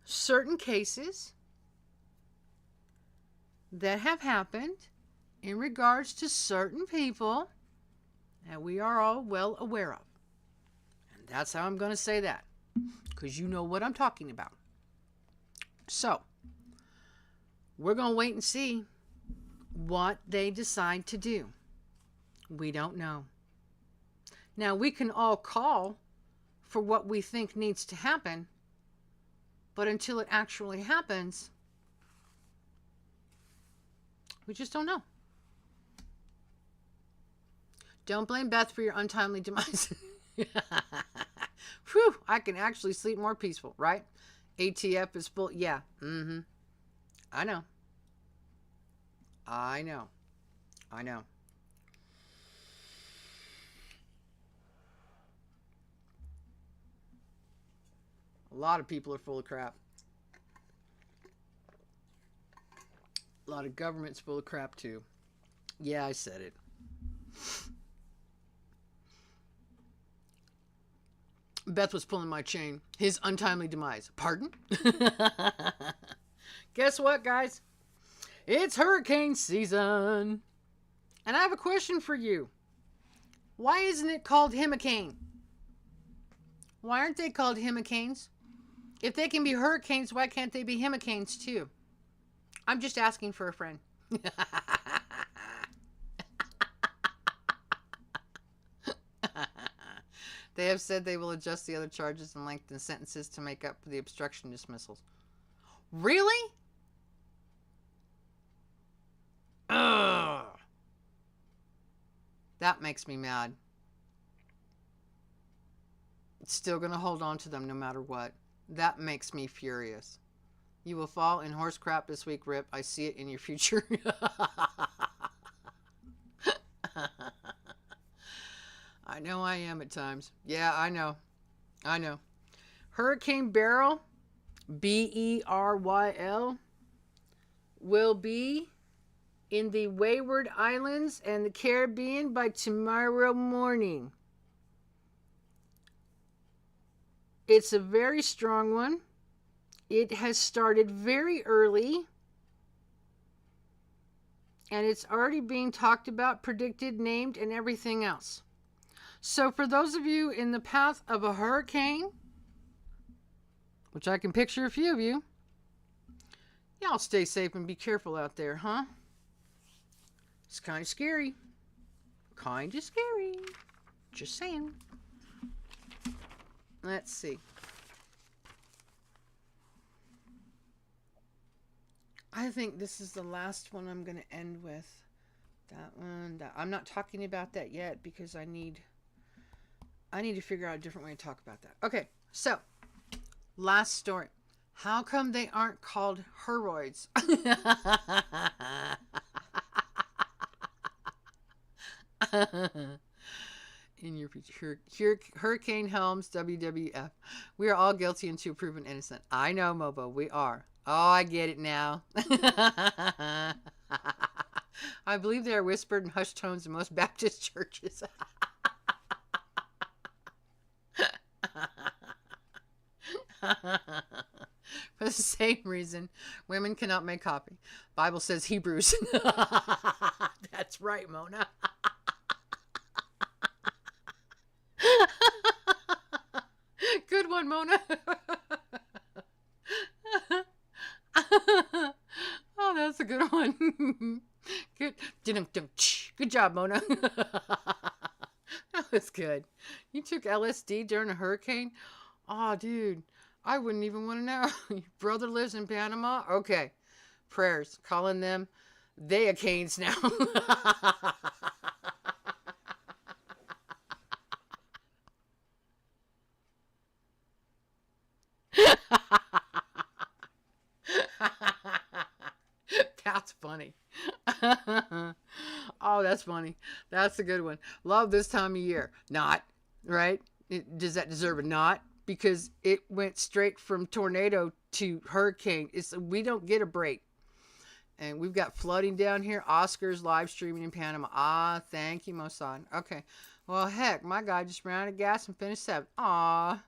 certain cases that have happened in regards to certain people that we are all well aware of. And that's how I'm going to say that, because you know what I'm talking about. So, we're going to wait and see what they decide to do. We don't know. Now, we can all call for what we think needs to happen, but until it actually happens, we just don't know. Don't blame Beth for your untimely demise. Whew, I can actually sleep more peaceful, right? ATF is full. Yeah. I know. I know. I know. A lot of people are full of crap. A lot of government's full of crap too. Yeah, I said it. Beth was pulling my chain. His untimely demise. Pardon? Guess what, guys? It's hurricane season. And I have a question for you. Why isn't it called hurricane? Why aren't they called hurricanes? If they can be hurricanes, why can't they be hurricanes too? I'm just asking for a friend. They have said they will adjust the other charges and lengthen sentences to make up for the obstruction dismissals. Really? Ugh. That makes me mad. Still gonna hold on to them no matter what. That makes me furious. You will fall in horse crap this week, Rip. I see it in your future. I know I am at times. Yeah, I know. I know. Hurricane Beryl, Beryl, will be in the Wayward Islands and the Caribbean by tomorrow morning. It's a very strong one. It has started very early. And it's already being talked about, predicted, named, and everything else. So for those of you in the path of a hurricane, which I can picture a few of you, y'all stay safe and be careful out there, huh? It's kind of scary. Kind of scary. Just saying. Let's see. I think this is the last one I'm going to end with. That one. I'm not talking about that yet because I need to figure out a different way to talk about that. Okay, so last story. How come they aren't called hemorrhoids? In your future, Hurricane Helms, WWF. We are all guilty until proven innocent. I know, Mobo, we are. Oh, I get it now. I believe they are whispered in hushed tones in most Baptist churches. For the same reason, women cannot make coffee. Bible says Hebrews. That's right, Mona. one, Mona. Oh, that's a good one. Good. Good job, Mona. That was good. You took LSD during a hurricane? Oh, dude. I wouldn't even want to know. Your brother lives in Panama? Okay. Prayers. Calling them they-a-canes now. That's funny. Oh, that's funny. That's a good one. Love this time of year. Not, right? Does that deserve a not? Because it went straight from tornado to hurricane. We don't get a break. And we've got flooding down here. Oscar's live streaming in Panama. Ah, thank you, Mossad. Okay. Well, heck, my guy just ran out of gas and finished 7th. Aw,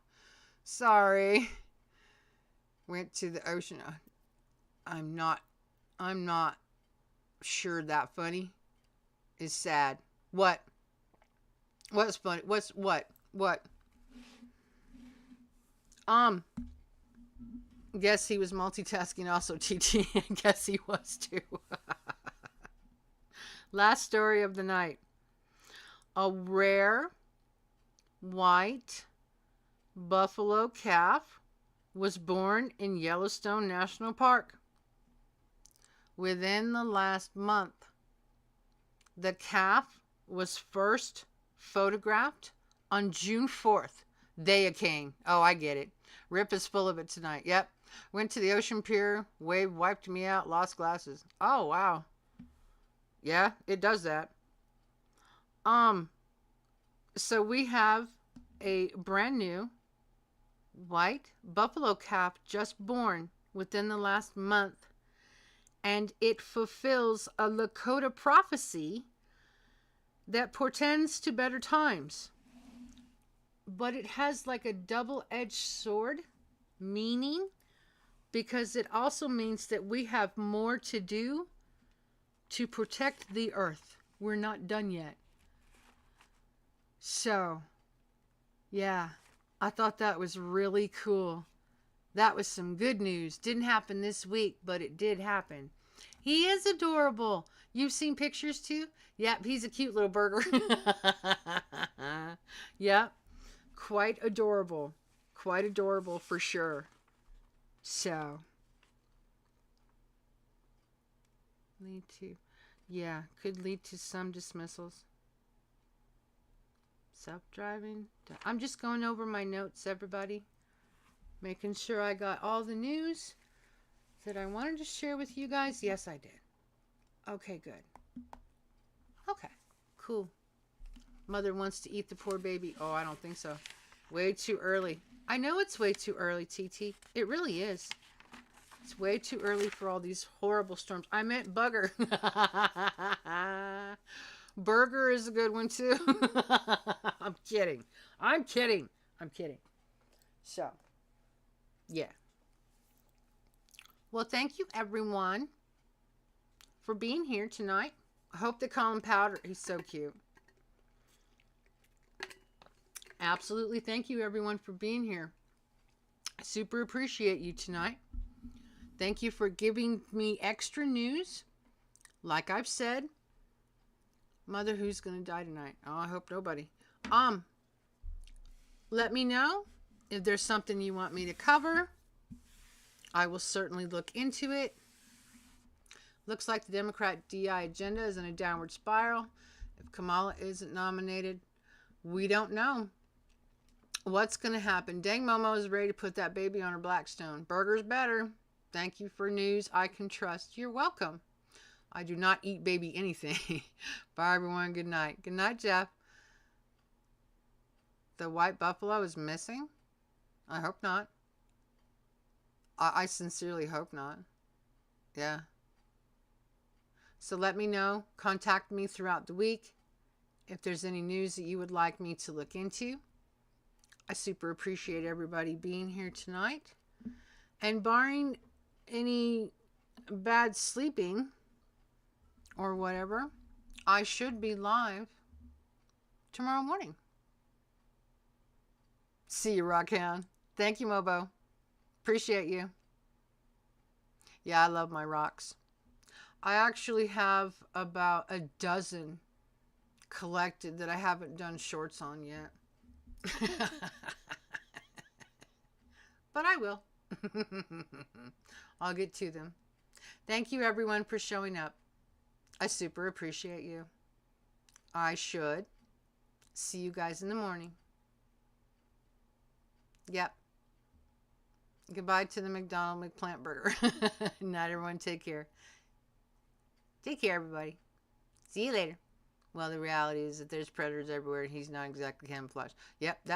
sorry. Went to the ocean. I'm not sure that funny is sad. What? What's funny? What? Guess he was multitasking also, TT. Guess he was too. Last story of the night. A rare white buffalo calf was born in Yellowstone National Park. Within the last month, the calf was first photographed on June 4th. They-a-cane. Oh, I get it. Rip is full of it tonight. Yep. Went to the ocean pier. Wave wiped me out. Lost glasses. Oh, wow. Yeah, it does that. So we have a brand new white buffalo calf just born within the last month. And it fulfills a Lakota prophecy that portends to better times. But it has like a double-edged sword meaning, because it also means that we have more to do to protect the earth. We're not done yet. So, yeah, I thought that was really cool. That was some good news. Didn't happen this week, but it did happen. He is adorable. You've seen pictures too? Yep, he's a cute little burger. Yep, quite adorable. Quite adorable for sure. So, could lead to some dismissals. Self-driving. I'm just going over my notes, everybody. Making sure I got all the news that I wanted to share with you guys. Yes, I did. Okay, good. Okay, cool. Mother wants to eat the poor baby. Oh, I don't think so. Way too early. I know it's way too early, TT. It really is. It's way too early for all these horrible storms. I meant bugger. Burger is a good one too. I'm kidding. So, yeah. Well, thank you everyone for being here tonight. I hope they call him Powder. He's so cute. Absolutely. Thank you everyone for being here. I super appreciate you tonight. Thank you for giving me extra news. Like I've said, Mother, who's going to die tonight? Oh, I hope nobody. Let me know if there's something you want me to cover. I will certainly look into it. Looks like the Democrat DI agenda is in a downward spiral. If Kamala isn't nominated, we don't know what's going to happen. Dang Momo is ready to put that baby on her Blackstone. Burger's better. Thank you for news I can trust. You're welcome. I do not eat baby anything. Bye, everyone. Good night. Good night, Jeff. The white buffalo is missing? I hope not. I sincerely hope not. Yeah. So let me know. Contact me throughout the week if there's any news that you would like me to look into. I super appreciate everybody being here tonight. And barring any bad sleeping or whatever, I should be live tomorrow morning. See you, Rockhound. Thank you, Mobo. Appreciate you. Yeah, I love my rocks. I actually have about a dozen collected that I haven't done shorts on yet. But I will. I'll get to them. Thank you, everyone, for showing up. I super appreciate you. I should see you guys in the morning. Yep. Goodbye to the McDonald McPlant burger. Night, everyone. Take care. Take care, everybody. See you later. Well, the reality is that there's predators everywhere and he's not exactly camouflaged. Yep,